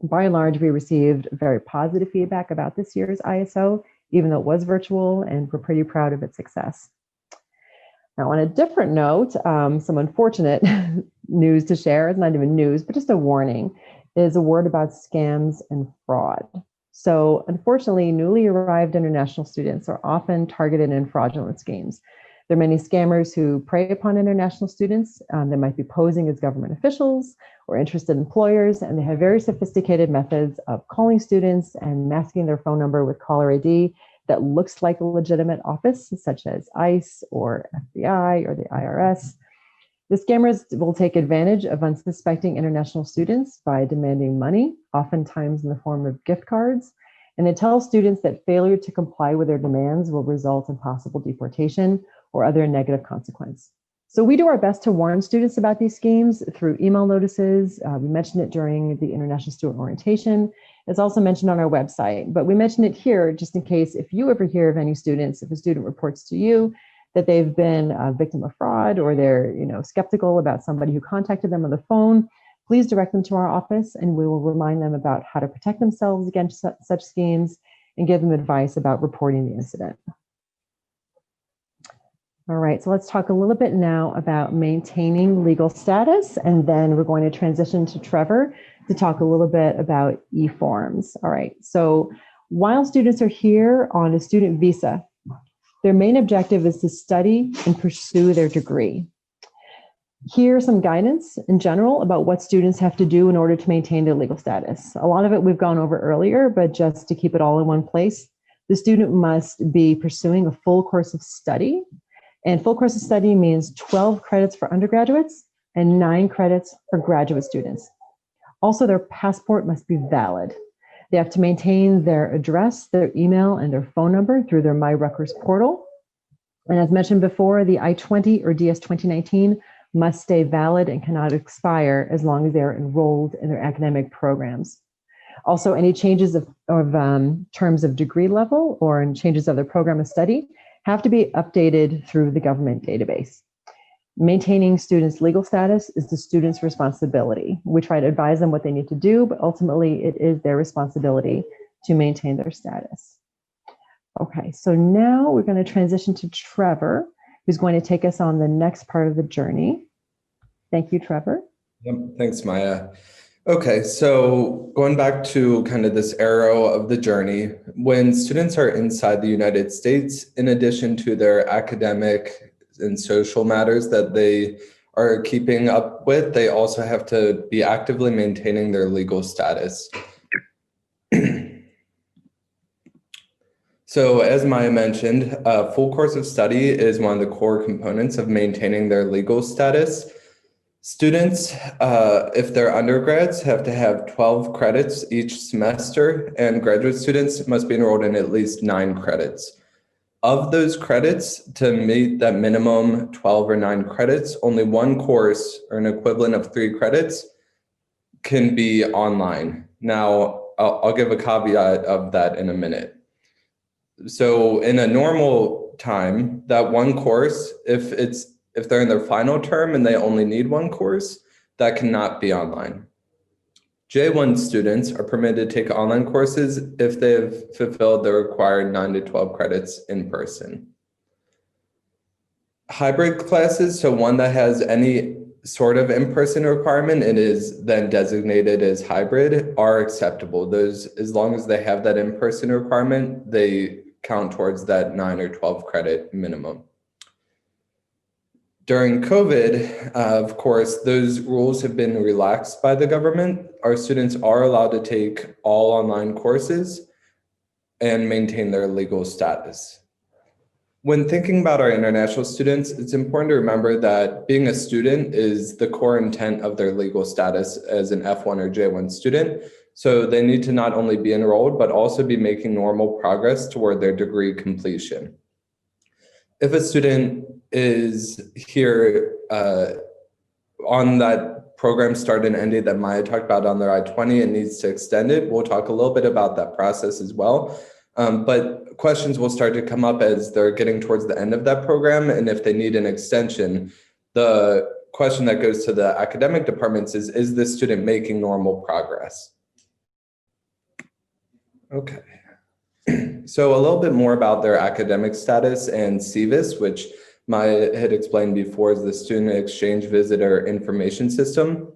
By and large, we received very positive feedback about this year's ISO, even though it was virtual, and we're pretty proud of its success. Now, on a different note, some unfortunate news to share, it's not even news, but just a warning, is a word about scams and fraud. So unfortunately, newly arrived international students are often targeted in fraudulent schemes. There are many scammers who prey upon international students. They might be posing as government officials or interested employers, and they have very sophisticated methods of calling students and masking their phone number with caller ID that looks like a legitimate office, such as ICE or FBI or the IRS. The scammers will take advantage of unsuspecting international students by demanding money, oftentimes in the form of gift cards. And they tell students that failure to comply with their demands will result in possible deportation or other negative consequence. So we do our best to warn students about these schemes through email notices. We mentioned it during the International Student Orientation. It's also mentioned on our website, but we mention it here just in case if you ever hear of any students, if a student reports to you that they've been a victim of fraud or they're skeptical about somebody who contacted them on the phone, please direct them to our office and we will remind them about how to protect themselves against such schemes and give them advice about reporting the incident. All right, so let's talk a little bit now about maintaining legal status, and then we're going to transition to Trevor to talk a little bit about EForms. All right, so while students are here on a student visa, their main objective is to study and pursue their degree. Here's some guidance in general about what students have to do in order to maintain their legal status. A lot of it we've gone over earlier, but just to keep it all in one place, the student must be pursuing a full course of study. And full course of study means 12 credits for undergraduates and 9 credits for graduate students. Also, their passport must be valid. They have to maintain their address, their email, and their phone number through their MyRutgers portal. And as mentioned before, the I-20 or DS-2019 must stay valid and cannot expire as long as they're enrolled in their academic programs. Also, any changes of terms of degree level or in changes of their program of study have to be updated through the government database. Maintaining students' legal status is the student's responsibility. We try to advise them what they need to do, but ultimately it is their responsibility to maintain their status. Okay, so now we're going to transition to Trevor, who's going to take us on the next part of the journey. Thank you, Trevor. Yep, thanks, Maya. Okay, so going back to kind of this arrow of the journey, when students are inside the United States, in addition to their academic and social matters that they are keeping up with, they also have to be actively maintaining their legal status. So as Maya mentioned, a full course of study is one of the core components of maintaining their legal status. Students, if they're undergrads, have to have 12 credits each semester, and graduate students must be enrolled in at least 9 credits. Of those credits, to meet that minimum 12 or 9 credits, only one course or an equivalent of 3 credits can be online. Now, I'll give a caveat of that in a minute. So in a normal time, that one course, if they're in their final term and they only need one course, that cannot be online. J1 students are permitted to take online courses if they've fulfilled the required 9 to 12 credits in person. Hybrid classes, so one that has any sort of in-person requirement and is then designated as hybrid, are acceptable. Those, as long as they have that in-person requirement, they count towards that 9 or 12 credit minimum. During COVID, of course, those rules have been relaxed by the government. Our students are allowed to take all online courses and maintain their legal status. When thinking about our international students, it's important to remember that being a student is the core intent of their legal status as an F1 or J1 student. So they need to not only be enrolled, but also be making normal progress toward their degree completion. If a student is here on that program start and end date that Maya talked about on their I-20 and needs to extend it, we'll talk a little bit about that process as well. But questions will start to come up as they're getting towards the end of that program. And if they need an extension, the question that goes to the academic departments is this student making normal progress? Okay. So a little bit more about their academic status and SEVIS, which Maya had explained before, is the Student Exchange Visitor Information System.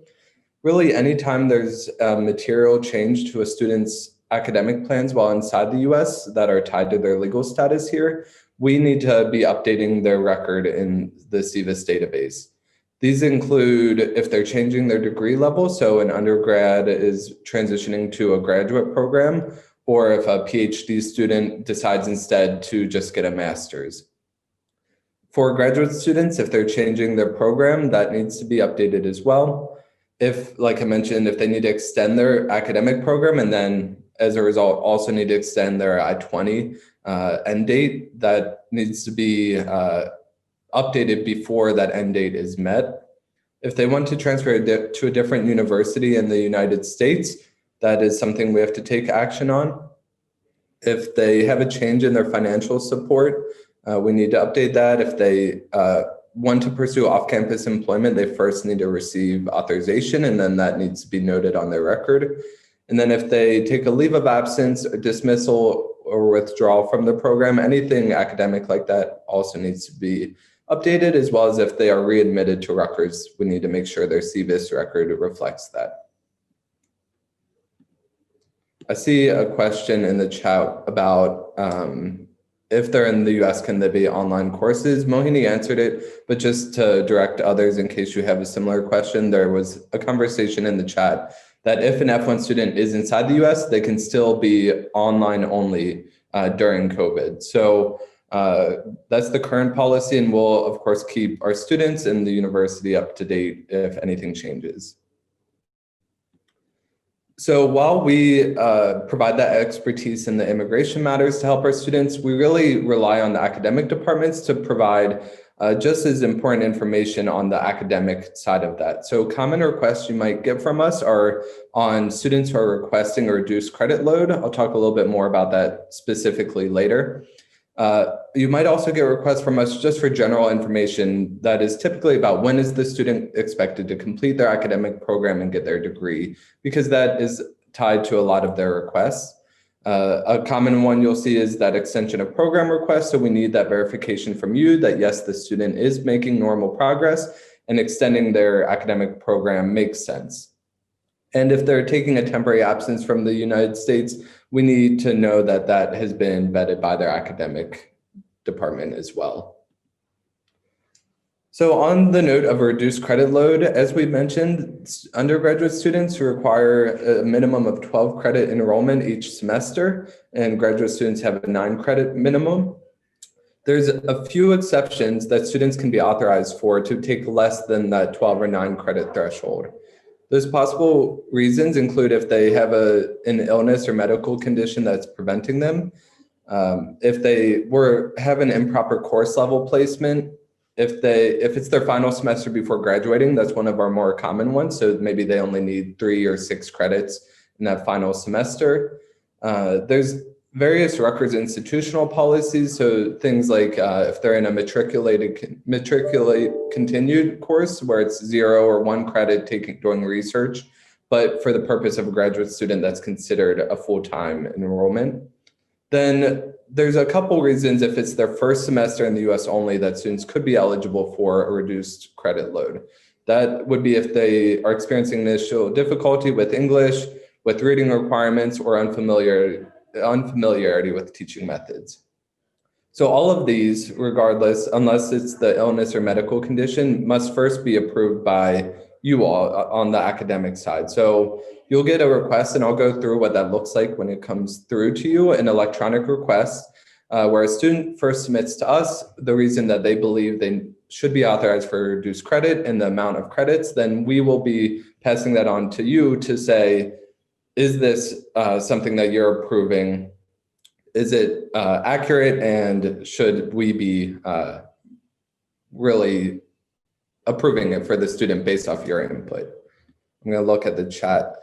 Really, anytime there's a material change to a student's academic plans while inside the US that are tied to their legal status here, we need to be updating their record in the SEVIS database. These include if they're changing their degree level, so an undergrad is transitioning to a graduate program, or if a PhD student decides instead to just get a master's. For graduate students, if they're changing their program, that needs to be updated as well. If, like I mentioned, if they need to extend their academic program and then as a result also need to extend their I-20 end date, that needs to be updated before that end date is met. If they want to transfer to a different university in the United States, that is something we have to take action on. If they have a change in their financial support, we need to update that. If they want to pursue off-campus employment, they first need to receive authorization, and then that needs to be noted on their record. And then if they take a leave of absence, or dismissal, or withdrawal from the program, anything academic like that also needs to be updated, as well as if they are readmitted to Rutgers, we need to make sure their SEVIS record reflects that. I see a question in the chat about if they're in the US, can there be online courses? Mohini answered it, but just to direct others in case you have a similar question, there was a conversation in the chat that if an F1 student is inside the US, they can still be online only during COVID. So that's the current policy, and we'll of course keep our students and the university up to date if anything changes. So while we provide that expertise in the immigration matters to help our students, we really rely on the academic departments to provide just as important information on the academic side of that. So common requests you might get from us are on students who are requesting a reduced credit load. I'll talk a little bit more about that specifically later. You might also get requests from us just for general information that is typically about when is the student expected to complete their academic program and get their degree, because that is tied to a lot of their requests. A common one you'll see is that extension of program request. So we need that verification from you that yes, the student is making normal progress and extending their academic program makes sense. And if they're taking a temporary absence from the United States, we need to know that that has been vetted by their academic department as well. So on the note of a reduced credit load, as we mentioned, undergraduate students require a minimum of 12 credit enrollment each semester, and graduate students have a 9 credit minimum. There's a few exceptions that students can be authorized for to take less than that 12 or 9 credit threshold. Those possible reasons include if they have an illness or medical condition that's preventing them, if they have an improper course level placement, if it's their final semester before graduating, that's one of our more common ones. So maybe they only need 3 or 6 credits in that final semester. There's various Rutgers institutional policies. So things like if they're in a matriculate continued course where it's 0 or 1 credit doing research, but for the purpose of a graduate student, that's considered a full-time enrollment. Then there's a couple reasons if it's their first semester in the US only that students could be eligible for a reduced credit load. That would be if they are experiencing initial difficulty with English, with reading requirements, or unfamiliarity with teaching methods. So all of these, regardless, unless it's the illness or medical condition, must first be approved by you all on the academic side. So you'll get a request, and I'll go through what that looks like when it comes through to you, an electronic request, where a student first submits to us the reason that they believe they should be authorized for reduced credit and the amount of credits. Then we will be passing that on to you to say, is this something that you're approving? Is it accurate, and should we be really approving it for the student based off your input? I'm going to look at the chat.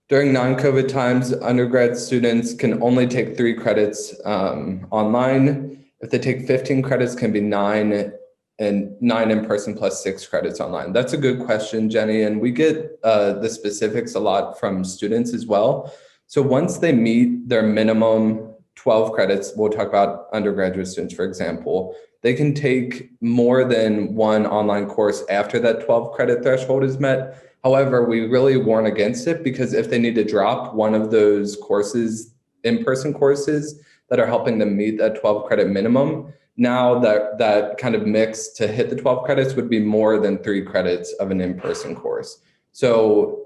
During non-COVID times, undergrad students can only take 3 credits online. If they take 15 credits, can be 9 and 9 in person plus 6 credits online. That's a good question, Jenny. And we get the specifics a lot from students as well. So once they meet their minimum 12 credits, we'll talk about undergraduate students, for example, they can take more than 1 online course after that 12 credit threshold is met. However, we really warn against it because if they need to drop one of those courses, in-person courses that are helping them meet that 12 credit minimum, now that kind of mix to hit the 12 credits would be more than 3 credits of an in-person course. So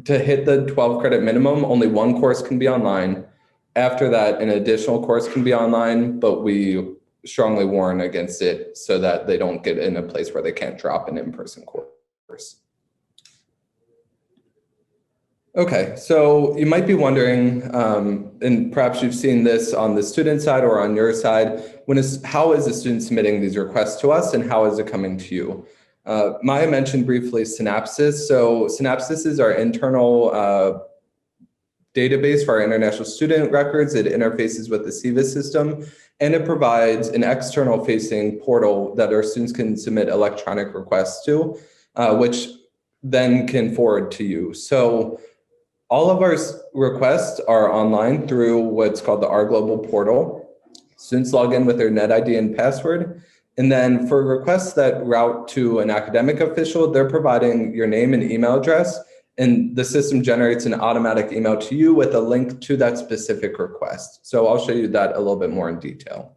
to hit the 12 credit minimum, only 1 course can be online. After that, an additional course can be online, but we strongly warn against it so that they don't get in a place where they can't drop an in-person course. Okay, so you might be wondering, and perhaps you've seen this on the student side or on your side, how is a student submitting these requests to us and how is it coming to you? Maya mentioned briefly Synapsis. So Synapsis is our internal database for our international student records. It interfaces with the CVIS system, and it provides an external facing portal that our students can submit electronic requests to, which then can forward to you. So all of our requests are online through what's called the R Global portal. Students log in with their NetID and password. And then for requests that route to an academic official, they're providing your name and email address, and the system generates an automatic email to you with a link to that specific request. So I'll show you that a little bit more in detail.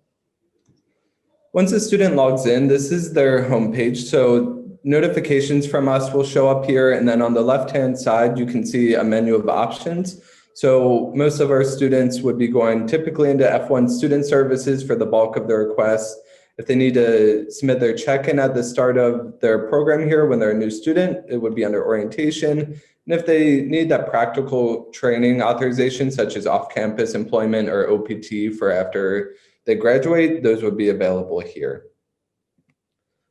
Once a student logs in, this is their homepage. So notifications from us will show up here, and then on the left-hand side, you can see a menu of options. So most of our students would be going typically into F1 student services for the bulk of their requests. If they need to submit their check-in at the start of their program here when they're a new student, it would be under orientation. And if they need that practical training authorization, such as off-campus employment or OPT for after they graduate, those would be available here.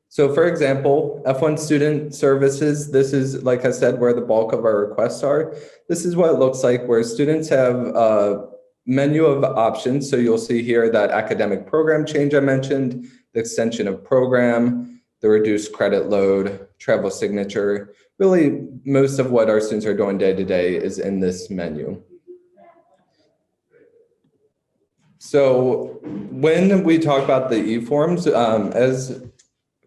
So for example, F1 student services, this is, like I said, where the bulk of our requests are. This is what it looks like, where students have a menu of options. So you'll see here that academic program change I mentioned, the extension of program, the reduced credit load, travel signature. Really, most of what our students are doing day to day is in this menu. So when we talk about the EForms, as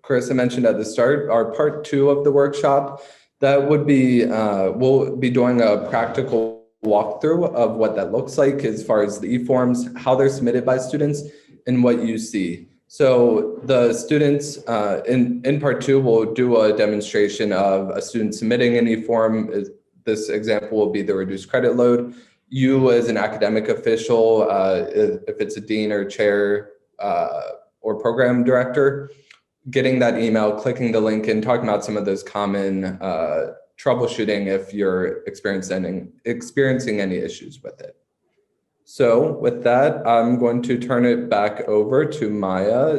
Carissa mentioned at the start, our part 2 of the workshop, that would be, we'll be doing a practical walkthrough of what that looks like as far as the EForms, how they're submitted by students, and what you see. So the students in part 2 will do a demonstration of a student submitting an EForm. This example will be the reduced credit load. You as an academic official, if it's a dean or chair or program director, getting that email, clicking the link and talking about some of those common troubleshooting if you're experiencing any issues with it. So with that, I'm going to turn it back over to Maya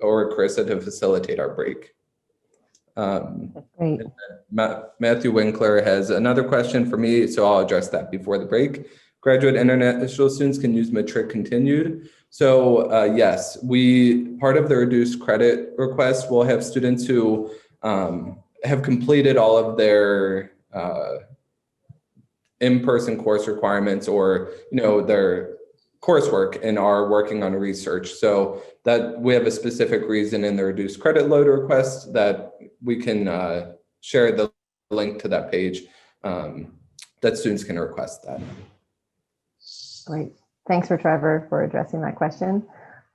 or Carissa to facilitate our break. Great. Matthew Winkler has another question for me, so I'll address that before the break. Graduate international students can use Matric continued. So yes, part of the reduced credit request will have students who have completed all of their in-person course requirements or their coursework and are working on research. So that we have a specific reason in the reduced credit load request that we can share the link to that page that students can request that. Great. Thanks for Trevor for addressing that question.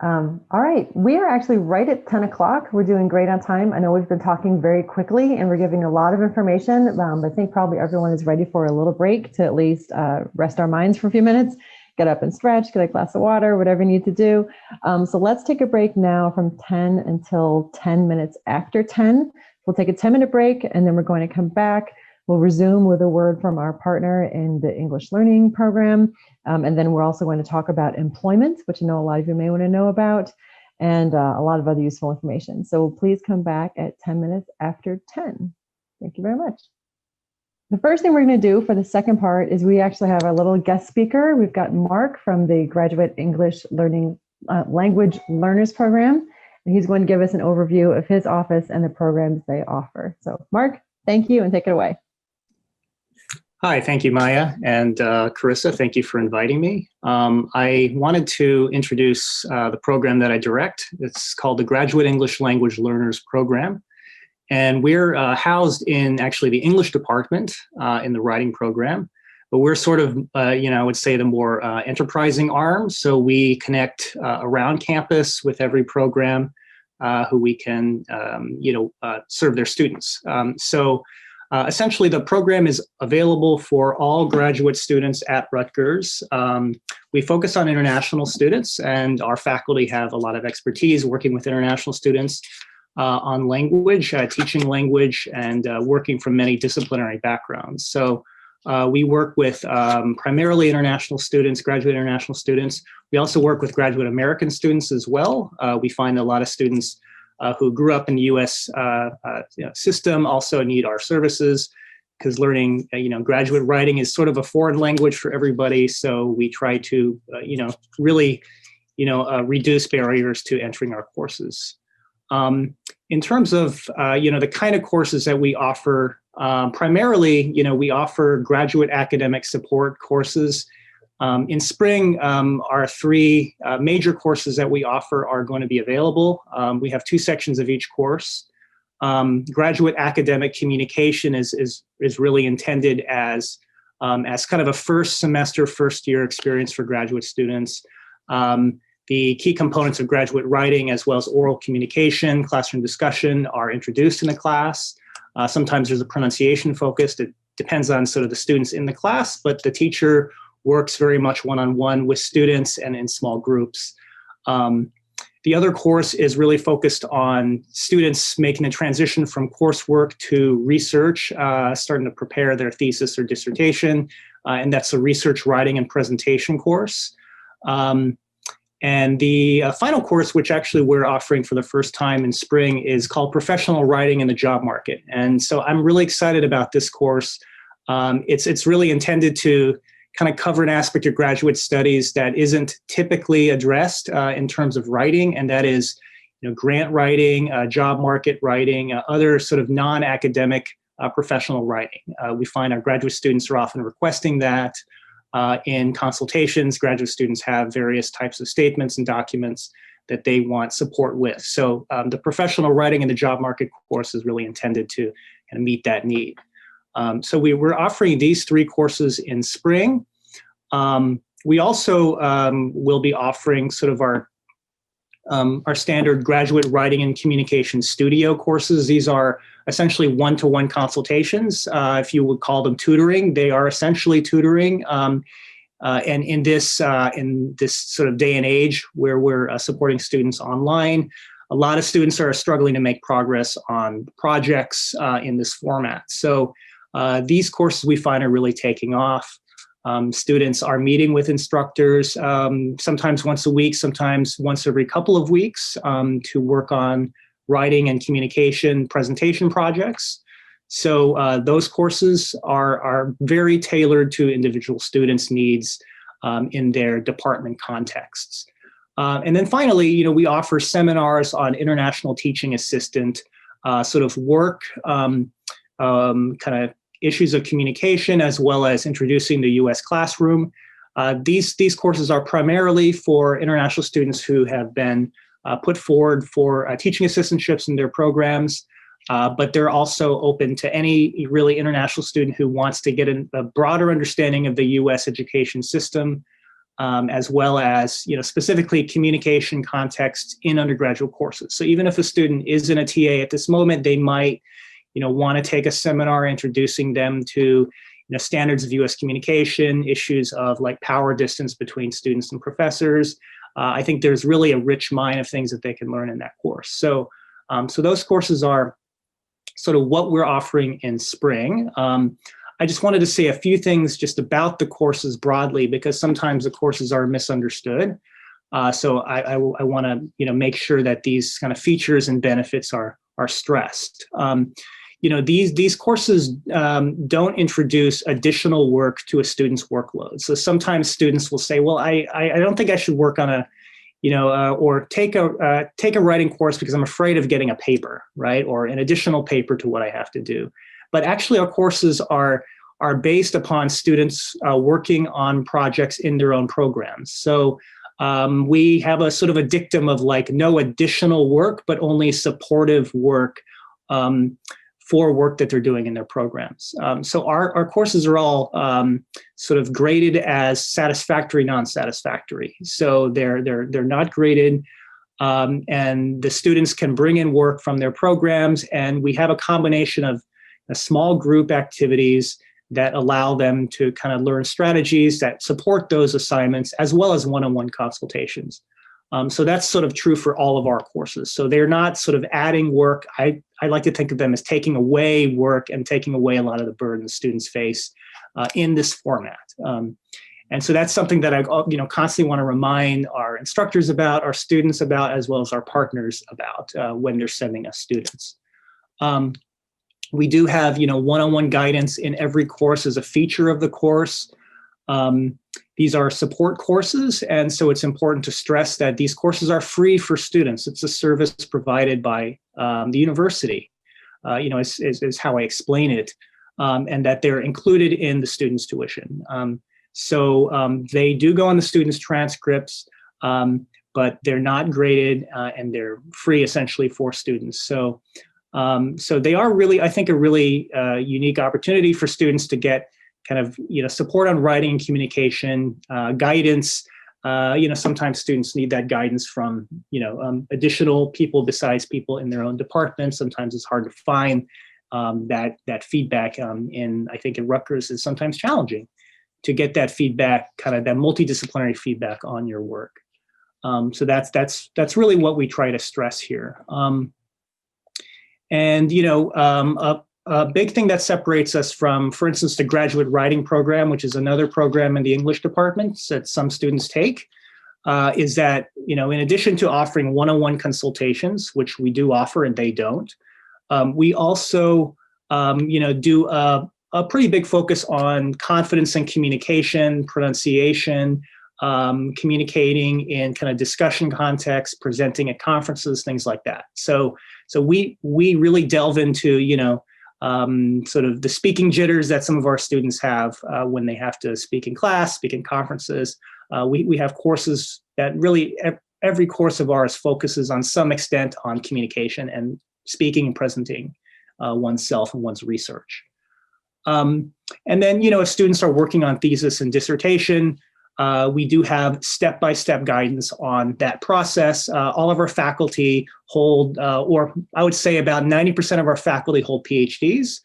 All right, we are actually right at 10 o'clock. We're doing great on time. I know we've been talking very quickly and we're giving a lot of information. I think probably everyone is ready for a little break to at least rest our minds for a few minutes, get up and stretch, get a glass of water, whatever you need to do. So let's take a break now from 10 until 10 minutes after 10. We'll take a 10-minute break and then we're going to come back. We'll resume with a word from our partner in the English learning program. And then we're also going to talk about employment, which I know a lot of you may want to know about, and a lot of other useful information. So please come back at 10 minutes after 10. Thank you very much. The first thing we're going to do for the second part is we actually have a little guest speaker. We've got Mark from the Graduate English Learning Language Learners Program, and he's going to give us an overview of his office and the programs they offer. So Mark, thank you and take it away. Hi, thank you, Maya, and Carissa, thank you for inviting me. I wanted to introduce the program that I direct. It's called the Graduate English Language Learners Program, and we're housed in actually the English department in the writing program, but we're sort of, I would say the more enterprising arm, so we connect around campus with every program who we can, serve their students. Essentially, the program is available for all graduate students at Rutgers. We focus on international students, and our faculty have a lot of expertise working with international students on language, teaching language, and working from many disciplinary backgrounds. So we work with primarily international students, graduate international students. We also work with graduate American students as well. We find a lot of students who grew up in the U.S. System also need our services because learning, graduate writing is sort of a foreign language for everybody. So we try to, really, reduce barriers to entering our courses. In terms of, the kind of courses that we offer, primarily, we offer graduate academic support courses. In spring, our 3 major courses that we offer are going to be available. We have 2 sections of each course. Graduate academic communication is really intended as kind of a first semester, first year experience for graduate students. The key components of graduate writing, as well as oral communication, classroom discussion, are introduced in the class. Sometimes there's a pronunciation focus. It depends on sort of the students in the class, but the teacher works very much one-on-one with students and in small groups. The other course is really focused on students making a transition from coursework to research, starting to prepare their thesis or dissertation, and that's a research writing and presentation course. And the final course, which actually we're offering for the first time in spring, is called Professional Writing in the Job Market. And so I'm really excited about this course. It's really intended to kind of cover an aspect of graduate studies that isn't typically addressed in terms of writing, and that is, grant writing, job market writing, other sort of non-academic professional writing. We find our graduate students are often requesting that. In consultations, graduate students have various types of statements and documents that they want support with. So the professional writing in the job market course is really intended to kind of meet that need. So we're offering these 3 courses in spring. We also will be offering sort of our standard graduate writing and communication studio courses. These are essentially one-to-one consultations. If you would call them tutoring, they are essentially tutoring. And in this sort of day and age where we're supporting students online, a lot of students are struggling to make progress on projects in this format. So these courses we find are really taking off. Students are meeting with instructors sometimes once a week, sometimes once every couple of weeks to work on writing and communication presentation projects. So those courses are very tailored to individual students' needs in their department contexts. And then finally, we offer seminars on international teaching assistant sort of work, kind of issues of communication, as well as introducing the U.S. classroom. These courses are primarily for international students who have been put forward for teaching assistantships in their programs, but they're also open to any really international student who wants to get a broader understanding of the U.S. education system, as well as specifically communication contexts in undergraduate courses. So even if a student isn't a TA at this moment, they might want to take a seminar introducing them to standards of U.S. communication, issues of like power distance between students and professors. I think there's really a rich mine of things that they can learn in that course. So, so those courses are sort of what we're offering in spring. I just wanted to say a few things just about the courses broadly, because sometimes the courses are misunderstood. So I want to make sure that these kind of features and benefits are stressed. These courses don't introduce additional work to a student's workload. So sometimes students will say, well, I don't think I should work on a, or take a writing course because I'm afraid of getting a paper, right? Or an additional paper to what I have to do. But actually our courses are based upon students working on projects in their own programs. So we have a sort of a dictum of like no additional work, but only supportive work for work that they're doing in their programs. So our courses are all sort of graded as satisfactory, non-satisfactory. So they're not graded, and the students can bring in work from their programs, and we have a combination of small group activities that allow them to kind of learn strategies that support those assignments, as well as one-on-one consultations. So that's sort of true for all of our courses. So they're not sort of adding work. I like to think of them as taking away work and taking away a lot of the burden students face in this format. And so that's something that I constantly want to remind our instructors about, our students about, as well as our partners about when they're sending us students. We do have one-on-one guidance in every course as a feature of the course. These are support courses, and so it's important to stress that these courses are free for students. It's a service provided by the university, is how I explain it, and that they're included in the student's tuition. So they do go on the students' transcripts, but they're not graded, and they're free essentially for students. So, so they are really, I think, a really unique opportunity for students to get kind of, support on writing and communication, guidance. Sometimes students need that guidance from, additional people besides people in their own department. Sometimes it's hard to find that feedback. I think at Rutgers is sometimes challenging to get that feedback, kind of that multidisciplinary feedback on your work. So that's really what we try to stress here. A big thing that separates us from, for instance, the graduate writing program, which is another program in the English department that some students take, is that, in addition to offering one-on-one consultations, which we do offer and they don't, we also, do a pretty big focus on confidence and communication, pronunciation, communicating in kind of discussion context, presenting at conferences, things like that. So we really delve into, sort of the speaking jitters that some of our students have when they have to speak in class, speak in conferences. We have courses that really, every course of ours focuses on some extent on communication and speaking and presenting oneself and one's research. And then, if students are working on thesis and dissertation, we do have step-by-step guidance on that process. All of our faculty hold, or I would say about 90% of our faculty hold PhDs.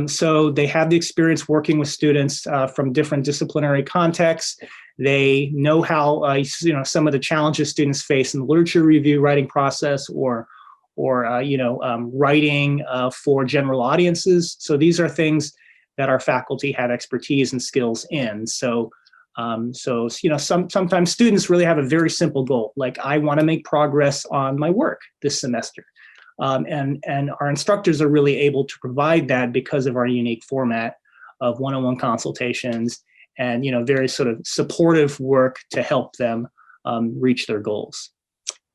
So they have the experience working with students from different disciplinary contexts. They know how, some of the challenges students face in the literature review writing process or writing for general audiences. So these are things that our faculty have expertise and skills in. Sometimes students really have a very simple goal, like I want to make progress on my work this semester. And our instructors are really able to provide that because of our unique format of one-on-one consultations and, very sort of supportive work to help them reach their goals.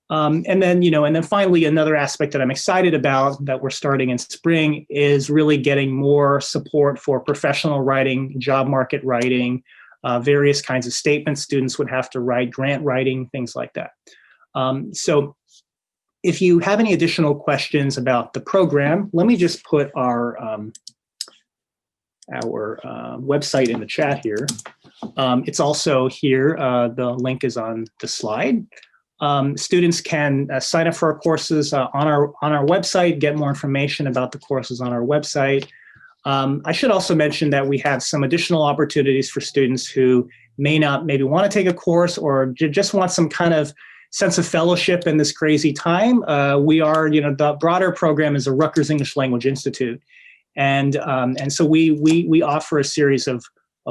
And then finally, another aspect that I'm excited about that we're starting in spring is really getting more support for professional writing, job market writing, various kinds of statements students would have to write, grant writing, things like that. So if you have any additional questions about the program, let me just put our website in the chat here. It's also here. The link is on the slide. Students can sign up for our courses on our website, get more information about the courses on our website. I should also mention that we have some additional opportunities for students who maybe want to take a course or just want some kind of sense of fellowship in this crazy time. The broader program is a Rutgers English Language Institute. And so we offer a series of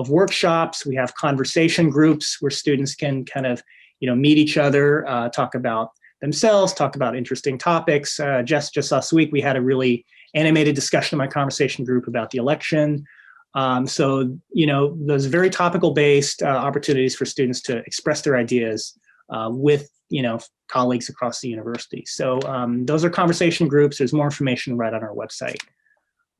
workshops. We have conversation groups where students can kind of, meet each other, talk about themselves, talk about interesting topics. Just last week, we had a really animated discussion in my conversation group about the election. So, those very topical based opportunities for students to express their ideas with, colleagues across the university. So those are conversation groups. There's more information right on our website.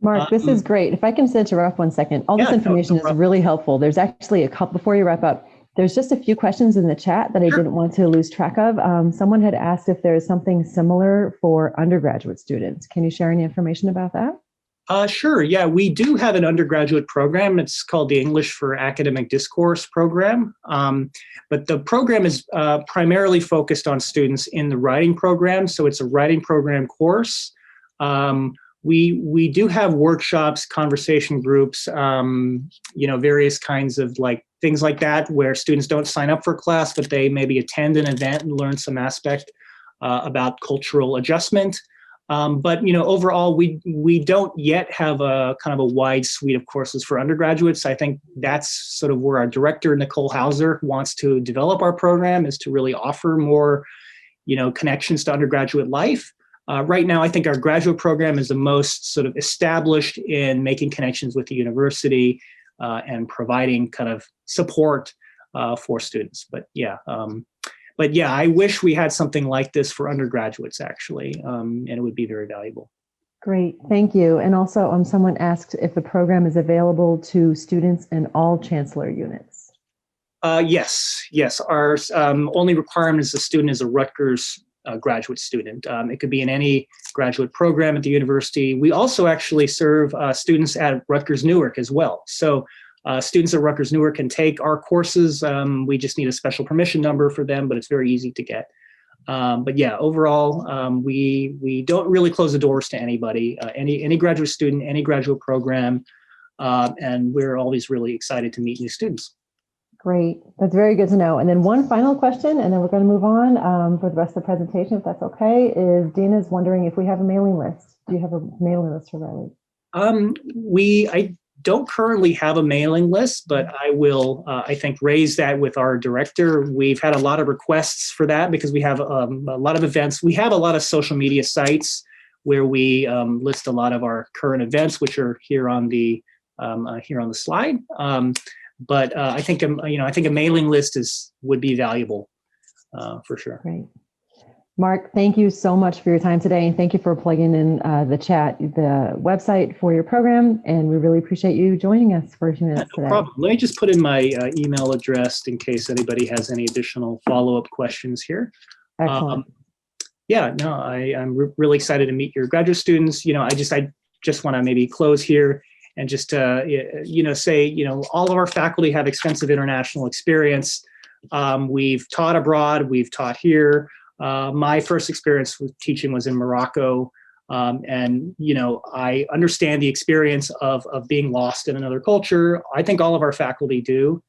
Mark, this is great. If I can interrupt 1 second, all this information is really helpful. There's actually a couple, before you wrap up, there's just a few questions in the chat that I didn't want to lose track of. Someone had asked if there is something similar for undergraduate students. Can you share any information about that? Sure. Yeah, we do have an undergraduate program. It's called the English for Academic Discourse program. But the program is primarily focused on students in the writing program. So it's a writing program course. We do have workshops, conversation groups, various kinds of things like that, where students don't sign up for class, but they maybe attend an event and learn some aspect about cultural adjustment. But overall, we don't yet have a kind of a wide suite of courses for undergraduates. I think that's sort of where our director, Nicole Hauser, wants to develop our program, is to really offer more, connections to undergraduate life. Right now, I think our graduate program is the most sort of established in making connections with the university and providing kind of support for students. But yeah, I wish we had something like this for undergraduates, actually, and it would be very valuable. Great, thank you. And also, someone asked if the program is available to students in all Chancellor units. Yes. Our only requirement is the student is a Rutgers graduate student. It could be in any graduate program at the university. We also actually serve students at Rutgers Newark as well. So students at Rutgers Newark can take our courses. We just need a special permission number for them, but it's very easy to get. But yeah, overall, we don't really close the doors to anybody, any graduate student, any graduate program, and we're always really excited to meet new students. Great. That's very good to know. And then one final question, and then we're going to move on for the rest of the presentation, if that's okay, is Dina's wondering if we have a mailing list. Do you have a mailing list for Riley? I don't currently have a mailing list, but I will, I think, raise that with our director. We've had a lot of requests for that because we have a lot of events. We have a lot of social media sites where we list a lot of our current events, which are here on the slide. But I think I think a mailing list would be valuable for sure. Great. Mark, thank you so much for your time today, and thank you for plugging in the chat, the website for your program, and we really appreciate you joining us for a few minutes today. No problem. Let me just put in my email address in case anybody has any additional follow-up questions here. Excellent. Yeah, no, I'm really excited to meet your graduate students. I just want to maybe close here and just say, all of our faculty have extensive international experience. We've taught abroad, we've taught here. My first experience with teaching was in Morocco. And I understand the experience of being lost in another culture. I think all of our faculty do.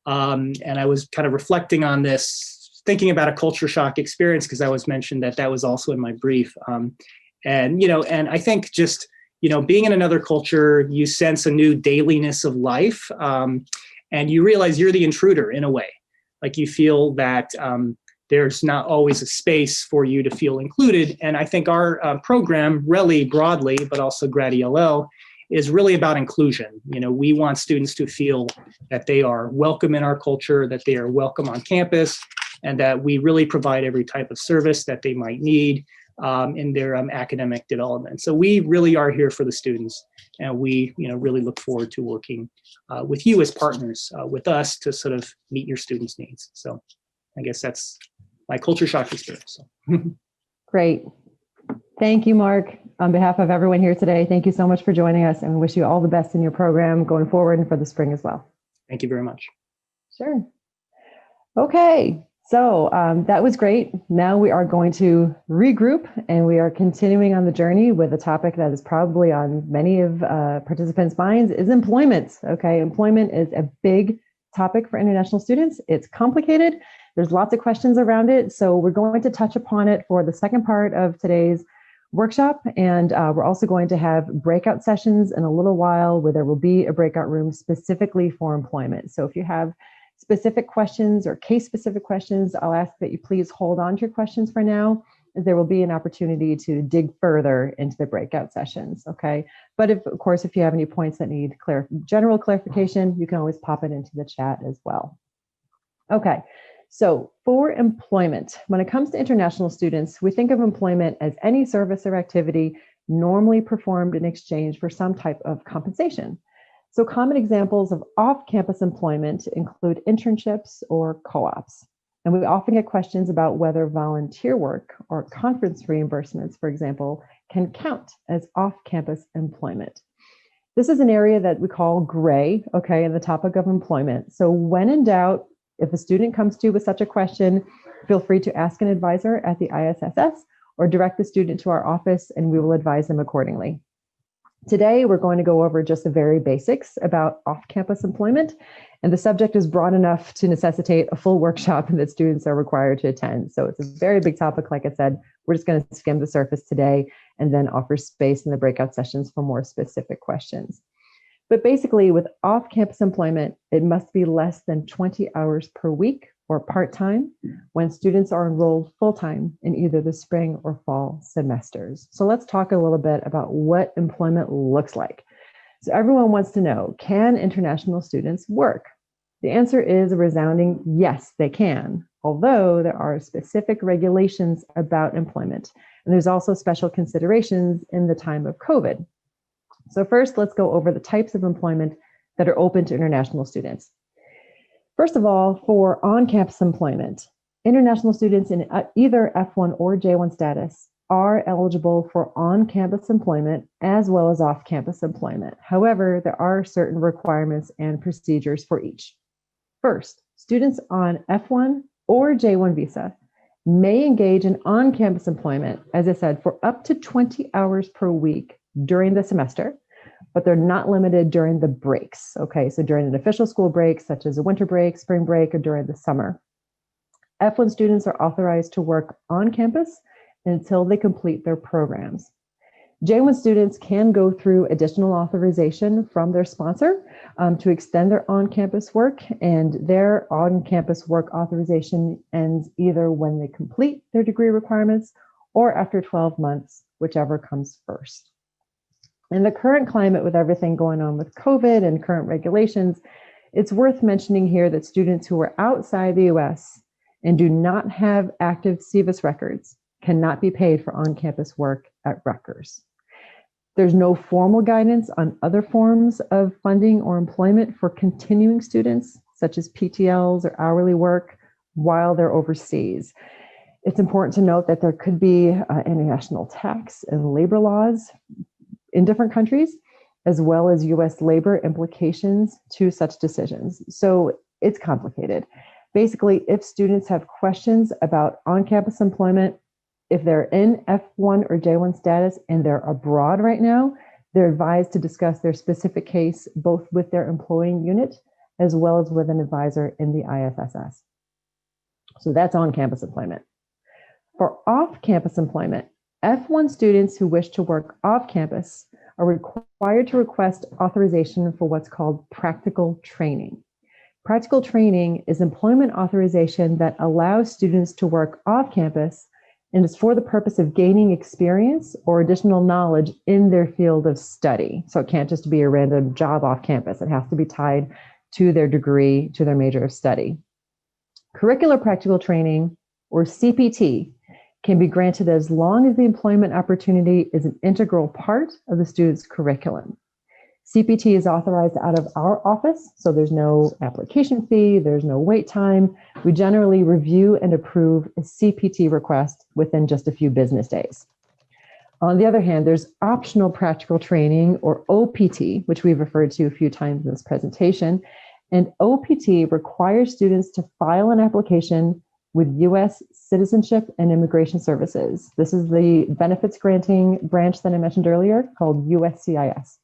And I was kind of reflecting on this, thinking about a culture shock experience, because I was mentioned that was also in my brief. And I think just, being in another culture, you sense a new dailiness of life. And you realize you're the intruder in a way. Like you feel that there's not always a space for you to feel included. And I think our program, really broadly, but also Grad ELL, is really about inclusion. We want students to feel that they are welcome in our culture, that they are welcome on campus, and that we really provide every type of service that they might need in their academic development. So we really are here for the students, and we really look forward to working with you as partners with us to sort of meet your students' needs. So I guess that's my culture shock experience. Great. Thank you, Mark. On behalf of everyone here today, thank you so much for joining us, and we wish you all the best in your program going forward and for the spring as well. Thank you very much. Sure. Okay, so that was great. Now we are going to regroup, and we are continuing on the journey with a topic that is probably on many of participants' minds, is employment. Okay, employment is a big topic for international students. It's complicated. There's lots of questions around it. So we're going to touch upon it for the second part of today's workshop. And we're also going to have breakout sessions in a little while where there will be a breakout room specifically for employment. So if you have specific questions or case-specific questions, I'll ask that you please hold on to your questions for now. There will be an opportunity to dig further into the breakout sessions, okay? But of course, if you have any points that need general clarification, you can always pop it into the chat as well. Okay, so for employment, when it comes to international students, we think of employment as any service or activity normally performed in exchange for some type of compensation. So common examples of off-campus employment include internships or co-ops. And we often get questions about whether volunteer work or conference reimbursements, for example, can count as off-campus employment. This is an area that we call gray, okay, in the topic of employment. So when in doubt, if a student comes to you with such a question, feel free to ask an advisor at the ISSS or direct the student to our office, and we will advise them accordingly. Today, we're going to go over just the very basics about off-campus employment, and the subject is broad enough to necessitate a full workshop that students are required to attend. So it's a very big topic. Like I said, we're just going to skim the surface today and then offer space in the breakout sessions for more specific questions. But basically, with off-campus employment, it must be less than 20 hours per week or part-time when students are enrolled full-time in either the spring or fall semesters. So let's talk a little bit about what employment looks like. So everyone wants to know, can international students work? The answer is a resounding yes, they can, although there are specific regulations about employment. And there's also special considerations in the time of COVID. So first, let's go over the types of employment that are open to international students. First of all, for on-campus employment, international students in either F1 or J1 status are eligible for on-campus employment as well as off-campus employment. However, there are certain requirements and procedures for each. First, students on F1 or J1 visa may engage in on-campus employment, as I said, for up to 20 hours per week during the semester, but they're not limited during the breaks. Okay, so during an official school break, such as a winter break, spring break, or during the summer. F1 students are authorized to work on campus until they complete their programs. J1 students can go through additional authorization from their sponsor to extend their on-campus work, and their on-campus work authorization ends either when they complete their degree requirements or after 12 months, whichever comes first. In the current climate, with everything going on with COVID and current regulations, it's worth mentioning here that students who are outside the US and do not have active SEVIS records cannot be paid for on-campus work at Rutgers. There's no formal guidance on other forms of funding or employment for continuing students, such as PTLs or hourly work, while they're overseas. It's important to note that there could be international tax and labor laws in different countries, as well as US labor implications to such decisions. So it's complicated. Basically, if students have questions about on-campus employment, if they're in F1 or J1 status and they're abroad right now, they're advised to discuss their specific case both with their employing unit as well as with an advisor in the IFSS. So that's on-campus employment. For off-campus employment, F1 students who wish to work off-campus are required to request authorization for what's called practical training. Practical training is employment authorization that allows students to work off-campus and is for the purpose of gaining experience or additional knowledge in their field of study. So it can't just be a random job off campus. It has to be tied to their degree, to their major of study. Curricular practical training, or CPT, can be granted as long as the employment opportunity is an integral part of the student's curriculum. CPT is authorized out of our office, so there's no application fee, there's no wait time. We generally review and approve a CPT request within just a few business days. On the other hand, there's optional practical training, or OPT, which we've referred to a few times in this presentation. And OPT requires students to file an application with U.S. Citizenship and Immigration Services. This is the benefits granting branch that I mentioned earlier, called USCIS.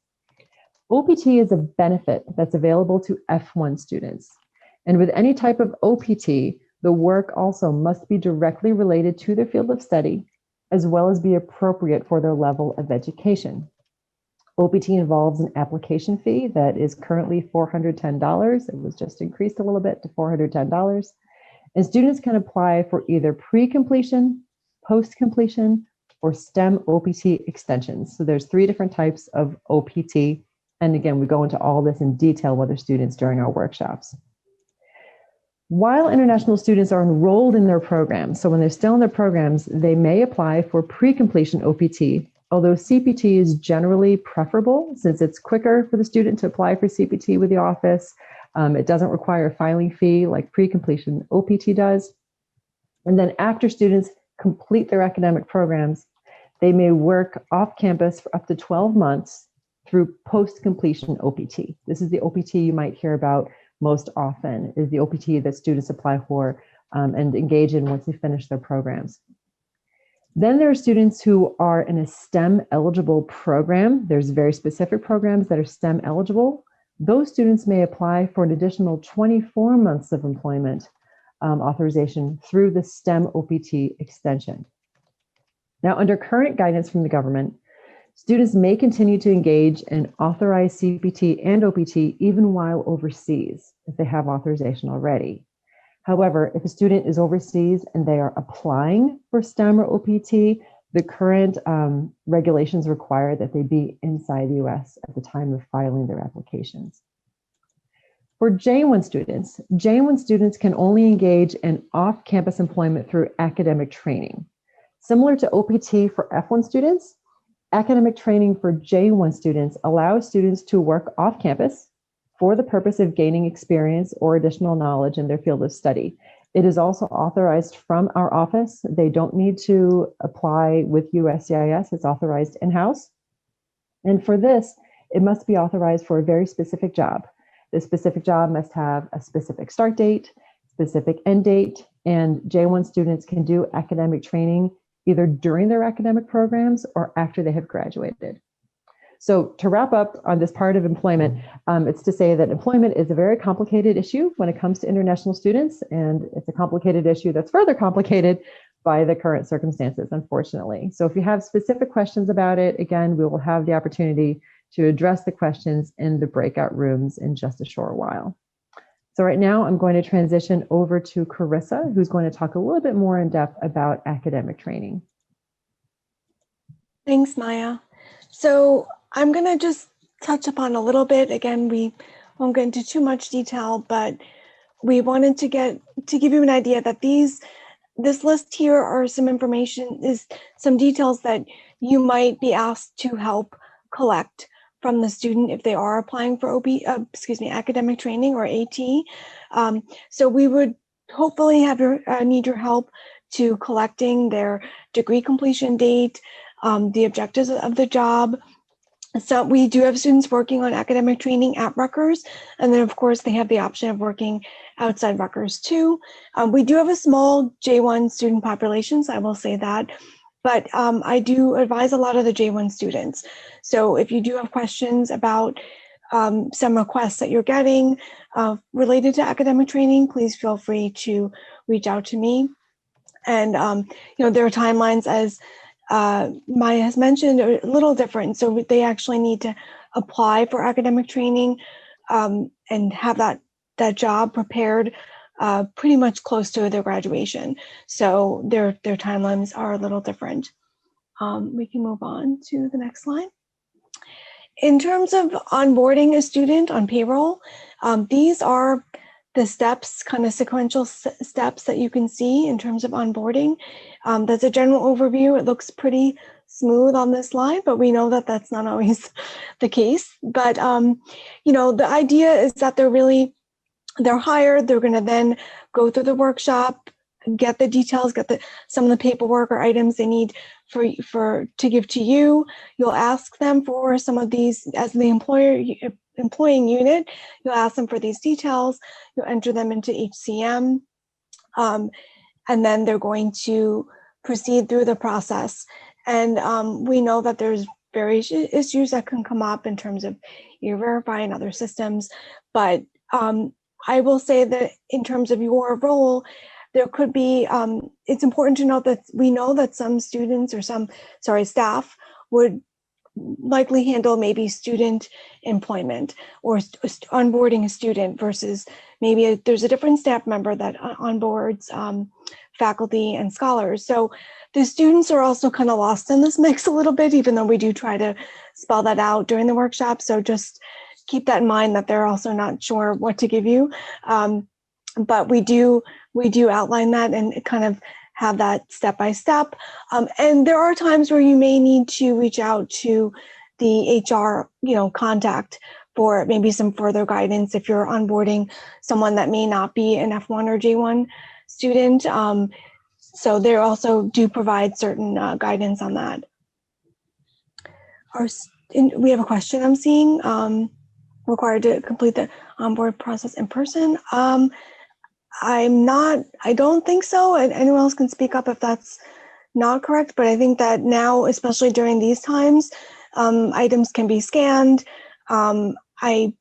OPT is a benefit that's available to F1 students. And with any type of OPT, the work also must be directly related to their field of study, as well as be appropriate for their level of education. OPT involves an application fee that is currently $410. It was just increased a little bit to $410. And students can apply for either pre-completion, post-completion, or STEM OPT extensions. So there's 3 different types of OPT. And again, we go into all this in detail with our students during our workshops. While international students are enrolled in their programs, so when they're still in their programs, they may apply for pre-completion OPT, although CPT is generally preferable since it's quicker for the student to apply for CPT with the office. It doesn't require a filing fee like pre-completion OPT does. And then after students complete their academic programs, they may work off campus for up to 12 months through post-completion OPT. This is the OPT you might hear about most often, is the OPT that students apply for and engage in once they finish their programs. Then there are students who are in a STEM eligible program. There's very specific programs that are STEM eligible. Those students may apply for an additional 24 months of employment authorization through the STEM OPT extension. Now, under current guidance from the government, students may continue to engage in authorized CPT and OPT even while overseas if they have authorization already. However, if a student is overseas and they are applying for STEM or OPT, the current regulations require that they be inside the US at the time of filing their applications. For J1 students can only engage in off-campus employment through academic training. Similar to OPT for F1 students, academic training for J1 students allows students to work off campus for the purpose of gaining experience or additional knowledge in their field of study. It is also authorized from our office. They don't need to apply with USCIS. It's authorized in-house. And for this, it must be authorized for a very specific job. The specific job must have a specific start date, specific end date, and J1 students can do academic training either during their academic programs or after they have graduated. So to wrap up on this part of employment, it's to say that employment is a very complicated issue when it comes to international students, and it's a complicated issue that's further complicated by the current circumstances, unfortunately. So if you have specific questions about it, again, we will have the opportunity to address the questions in the breakout rooms in just a short while. So right now I'm going to transition over to Carissa, who's going to talk a little bit more in depth about academic training. Thanks, Maya. So I'm going to just touch upon a little bit. Again, we won't get into too much detail, but we wanted to give you an idea that this list here are some information, is some details that you might be asked to help collect from the student if they are applying for academic training or AT. So we would hopefully need your help to collecting their degree completion date, the objectives of the job. So we do have students working on academic training at Rutgers, and then of course they have the option of working outside Rutgers too. We do have a small J1 student population, so I will say that, but I do advise a lot of the J1 students. So if you do have questions about some requests that you're getting related to academic training, please feel free to reach out to me. And there are timelines, as Maya has mentioned, are a little different. So they actually need to apply for academic training and have that job prepared pretty much close to their graduation. So their timelines are a little different. We can move on to the next slide. In terms of onboarding a student on payroll, these are the steps, kind of sequential steps that you can see in terms of onboarding. That's a general overview. It looks pretty smooth on this slide, but we know that that's not always the case. But, the idea is that they're hired, they're gonna then go through the workshop, get the details, some of the paperwork or items they need to give to you. You'll ask them for some of these as the employing unit. You'll ask them for these details. You'll enter them into HCM, and then they're going to proceed through the process. And we know that there's various issues that can come up in terms of verifying other systems, but I will say that in terms of your role, there could be, it's important to note that we know that some students or staff would likely handle maybe student employment or onboarding a student versus maybe there's a different staff member that onboards faculty and scholars. So the students are also kind of lost in this mix a little bit, even though we do try to spell that out during the workshop. So just keep that in mind that they're also not sure what to give you. But we do outline that and kind of have that step by step. And there are times where you may need to reach out to the HR, contact for maybe some further guidance if you're onboarding someone that may not be an F1 or J1 student. So they also do provide certain guidance on that. We have a question I'm seeing, required to complete the onboard process in person. I don't think so. And anyone else can speak up if that's not correct, but I think that now, especially during these times, items can be scanned. I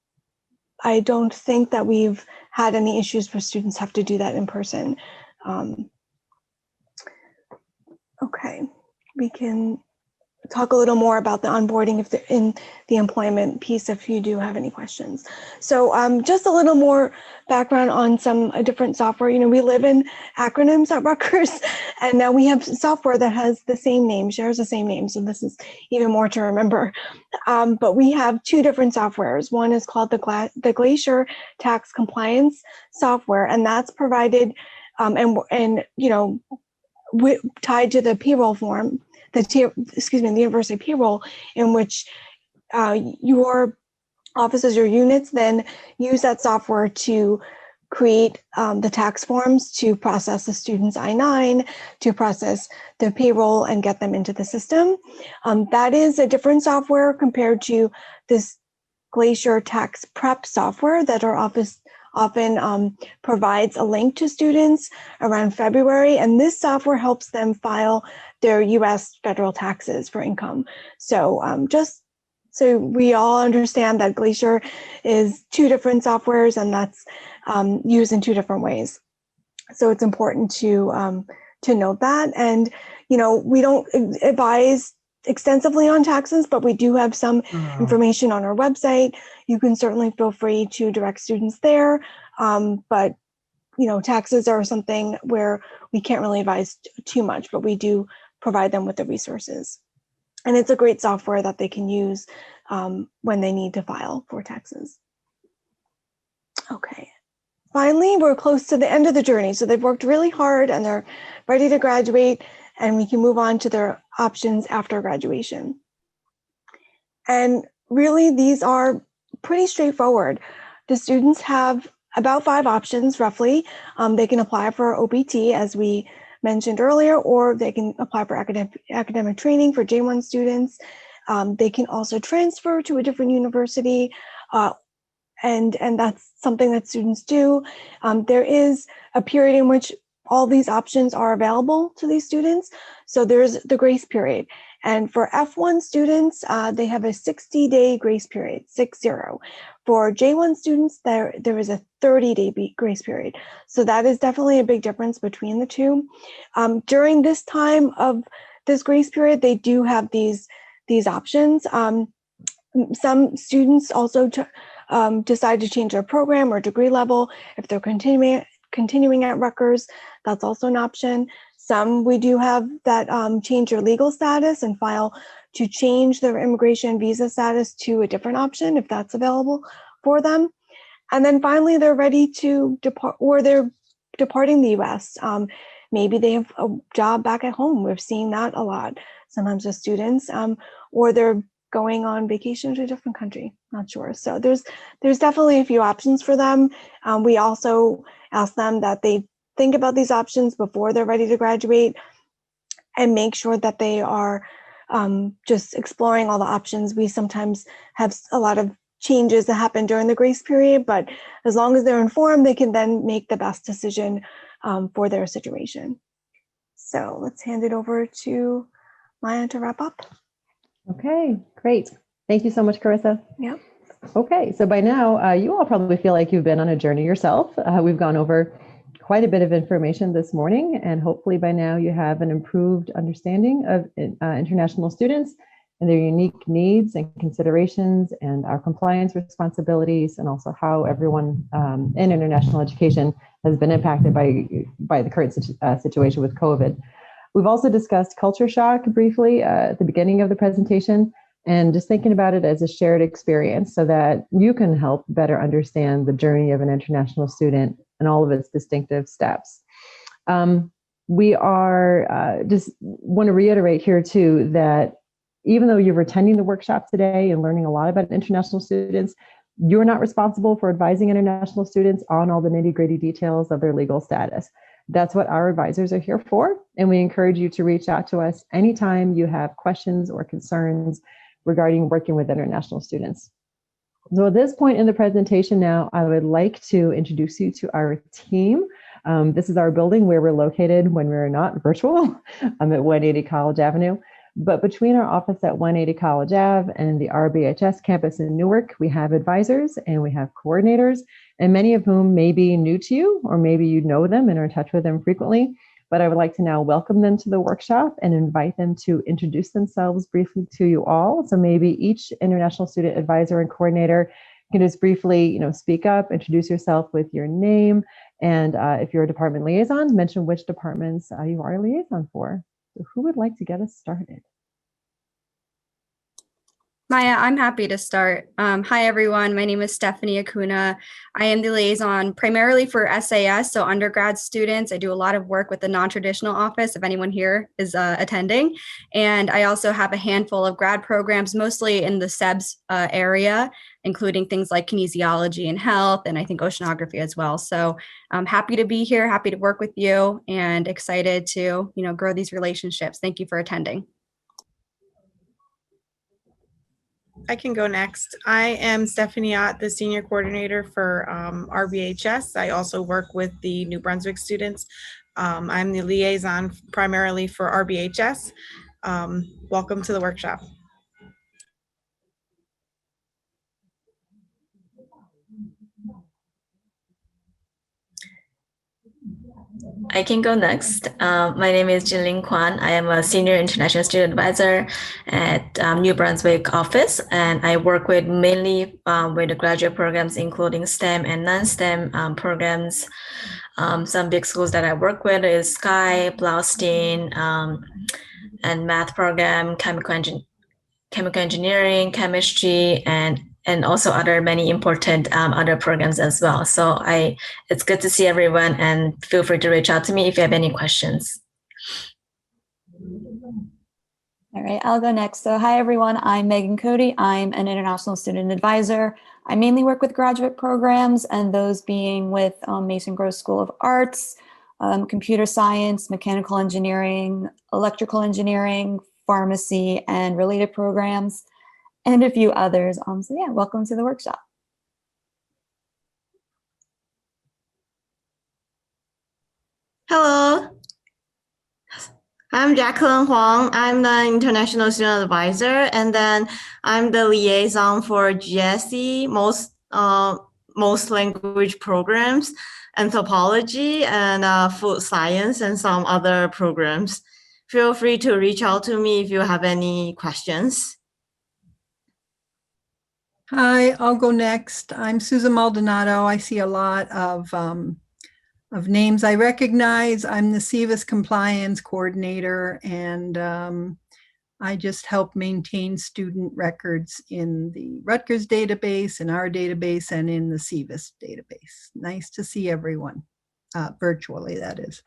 don't think that we've had any issues where students have to do that in person. Okay, we can talk a little more about the onboarding if they're in the employment piece if you do have any questions. So just a little more background on some different software. We live in acronyms at Rutgers, and now we have software that has the same name, shares the same name. So this is even more to remember. But we have two different softwares. One is called the Glacier Tax Compliance software, and that's provided tied to the payroll form, the university payroll, in which your offices, your units then use that software to create the tax forms, to process the student's I-9, to process the payroll and get them into the system. That is a different software compared to this Glacier Tax Prep software that our office often provides a link to students around February, and this software helps them file their U.S. federal taxes for income. So just so we all understand that Glacier is two different softwares, and that's used in two different ways. So it's important to note that. And, we don't advise extensively on taxes, but we do have some information on our website. You can certainly feel free to direct students there. But, taxes are something where we can't really advise too much, but we do provide them with the resources. And it's a great software that they can use when they need to file for taxes. Okay. Finally, we're close to the end of the journey. So they've worked really hard and they're ready to graduate, and we can move on to their options after graduation. And really, these are pretty straightforward. The students have about 5 options, roughly. They can apply for OPT, as we mentioned earlier, or they can apply for academic training for J1 students. They can also transfer to a different university, and that's something that students do. There is a period in which all these options are available to these students. So there's the grace period. And for F1 students, they have a 60-day grace period, 60. For J1 students, there is a 30-day grace period. So that is definitely a big difference between the two. During this time of this grace period, they do have these options. Some students also decide to change their program or degree level. If they're continuing at Rutgers, that's also an option. Some we do have that change their legal status and file to change their immigration visa status to a different option if that's available for them. And then finally, they're ready to depart, or they're departing the US. Maybe they have a job back at home. We're seeing that a lot, sometimes with students, or they're going on vacation to a different country, not sure. So there's definitely a few options for them. We also ask them that they think about these options before they're ready to graduate and make sure that they are just exploring all the options. We sometimes have a lot of changes that happen during the grace period, but as long as they're informed, they can then make the best decision for their situation. So let's hand it over to Maya to wrap up. Okay, great. Thank you so much, Carissa. Yep. Okay, so by now, you all probably feel like you've been on a journey yourself. We've gone over quite a bit of information this morning, and hopefully by now you have an improved understanding of international students and their unique needs and considerations and our compliance responsibilities, and also how everyone in international education has been impacted by the current situation with COVID. We've also discussed culture shock briefly at the beginning of the presentation, and just thinking about it as a shared experience so that you can help better understand the journey of an international student and all of its distinctive steps. We are just want to reiterate here too that even though you're attending the workshop today and learning a lot about international students, you're not responsible for advising international students on all the nitty-gritty details of their legal status. That's what our advisors are here for, and we encourage you to reach out to us anytime you have questions or concerns regarding working with international students. So at this point in the presentation now, I would like to introduce you to our team. This is our building where we're located when we're not virtual. I'm at 180 College Avenue. But between our office at 180 College Ave and the RBHS campus in Newark, we have advisors and we have coordinators, and many of whom may be new to you, or maybe you know them and are in touch with them frequently. But I would like to now welcome them to the workshop and invite them to introduce themselves briefly to you all. So maybe each international student advisor and coordinator can just briefly, speak up, introduce yourself with your name, and if you're a department liaison, mention which departments you are a liaison for. So who would like to get us started? Maya, I'm happy to start. Hi, everyone. My name is Stephanie Acuna. I am the liaison primarily for SAS, so undergrad students. I do a lot of work with the non-traditional office, if anyone here is attending. And I also have a handful of grad programs, mostly in the SEBS area, including things like kinesiology and health, and I think oceanography as well. So I'm happy to be here, happy to work with you, and excited to grow these relationships. Thank you for attending. I can go next. I am Stephanie Ott, the senior coordinator for RBHS. I also work with the New Brunswick students. I'm the liaison primarily for RBHS. Welcome to the workshop. I can go next. My name is Jinling Kwan. I am a senior international student advisor at New Brunswick office, and I work with mainly with the graduate programs, including STEM and non-STEM programs. Some big schools that I work with is Sky, Blaustein, and math program, chemical engineering, chemistry, and also other many important other programs as well. So it's good to see everyone, and feel free to reach out to me if you have any questions. All right, I'll go next. So hi, everyone. I'm Megan Cody. I'm an international student advisor. I mainly work with graduate programs, and those being with Mason Gross School of Arts, computer science, mechanical engineering, electrical engineering, pharmacy, and related programs, and a few others. So yeah, welcome to the workshop. Hello, I'm Jacqueline Huang. I'm the International Student Advisor, and then I'm the liaison for GSE, most language programs, anthropology, and food science, and some other programs. Feel free to reach out to me if you have any questions. Hi, I'll go next. I'm Susan Maldonado. I see a lot of names I recognize. I'm the SEVIS compliance coordinator, and I just help maintain student records in the Rutgers database, in our database, and in the SEVIS database. Nice to see everyone, virtually, that is.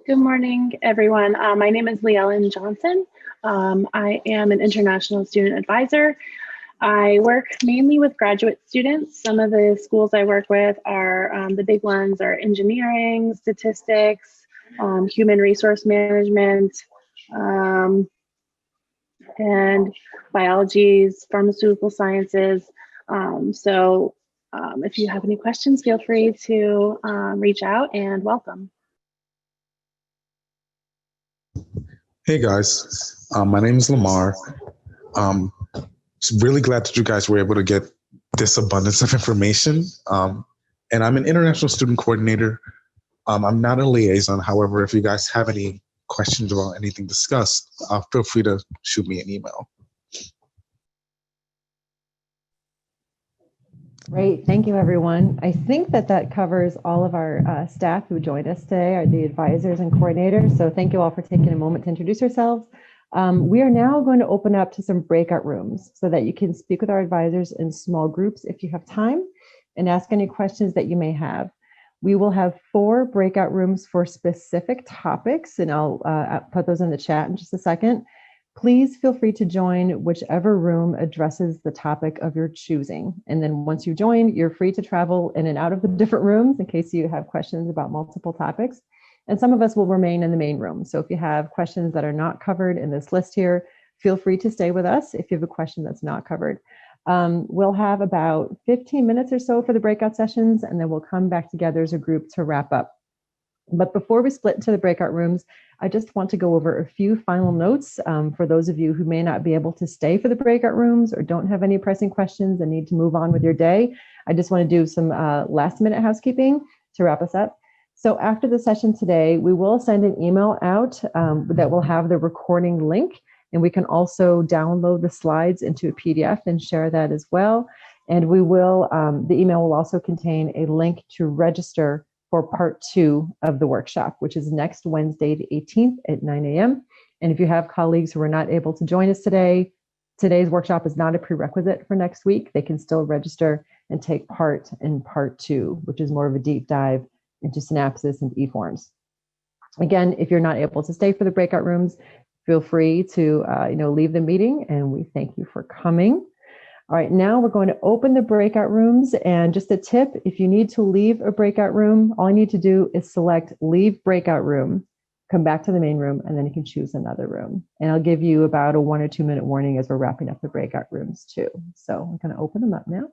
Good morning, everyone. My name is Leellen Johnson. I am an international student advisor. I work mainly with graduate students. Some of the schools I work with are, the big ones are engineering, statistics, human resource management, and biologies, pharmaceutical sciences. If you have any questions, feel free to reach out, and welcome. Hey guys, my name is Lamar. Really glad that you guys were able to get this abundance of information. And I'm an international student coordinator. I'm not a liaison. However, if you guys have any questions about anything discussed, feel free to shoot me an email. Great, thank you everyone. I think that covers all of our staff who joined us today, are the advisors and coordinators. So thank you all for taking a moment to introduce yourselves. We are now going to open up to some breakout rooms so that you can speak with our advisors in small groups if you have time and ask any questions that you may have. We will have 4 breakout rooms for specific topics, and I'll put those in the chat in just a second. Please feel free to join whichever room addresses the topic of your choosing. And then once you join, you're free to travel in and out of the different rooms in case you have questions about multiple topics. And some of us will remain in the main room. So if you have questions that are not covered in this list here, feel free to stay with us if you have a question that's not covered. We'll have about 15 minutes or so for the breakout sessions, and then we'll come back together as a group to wrap up. But before we split into the breakout rooms, I just want to go over a few final notes for those of you who may not be able to stay for the breakout rooms or don't have any pressing questions and need to move on with your day. I just want to do some last minute housekeeping to wrap us up. So after the session today, we will send an email out that will have the recording link, and we can also download the slides into a PDF and share that as well. And we will, the email will also contain a link to register for part 2 of the workshop, which is next Wednesday, the 18th at 9 a.m. And if you have colleagues who are not able to join us today, today's workshop is not a prerequisite for next week. They can still register and take part in part 2, which is more of a deep dive into Synapsis and EForms. Again, if you're not able to stay for the breakout rooms, feel free to leave the meeting, and we thank you for coming. All right, now we're going to open the breakout rooms, and just a tip, if you need to leave a breakout room, all you need to do is select leave breakout room, come back to the main room, and then you can choose another room. And I'll give you about a 1 or 2 minute warning as we're wrapping up the breakout rooms too. So I'm going to open them up now.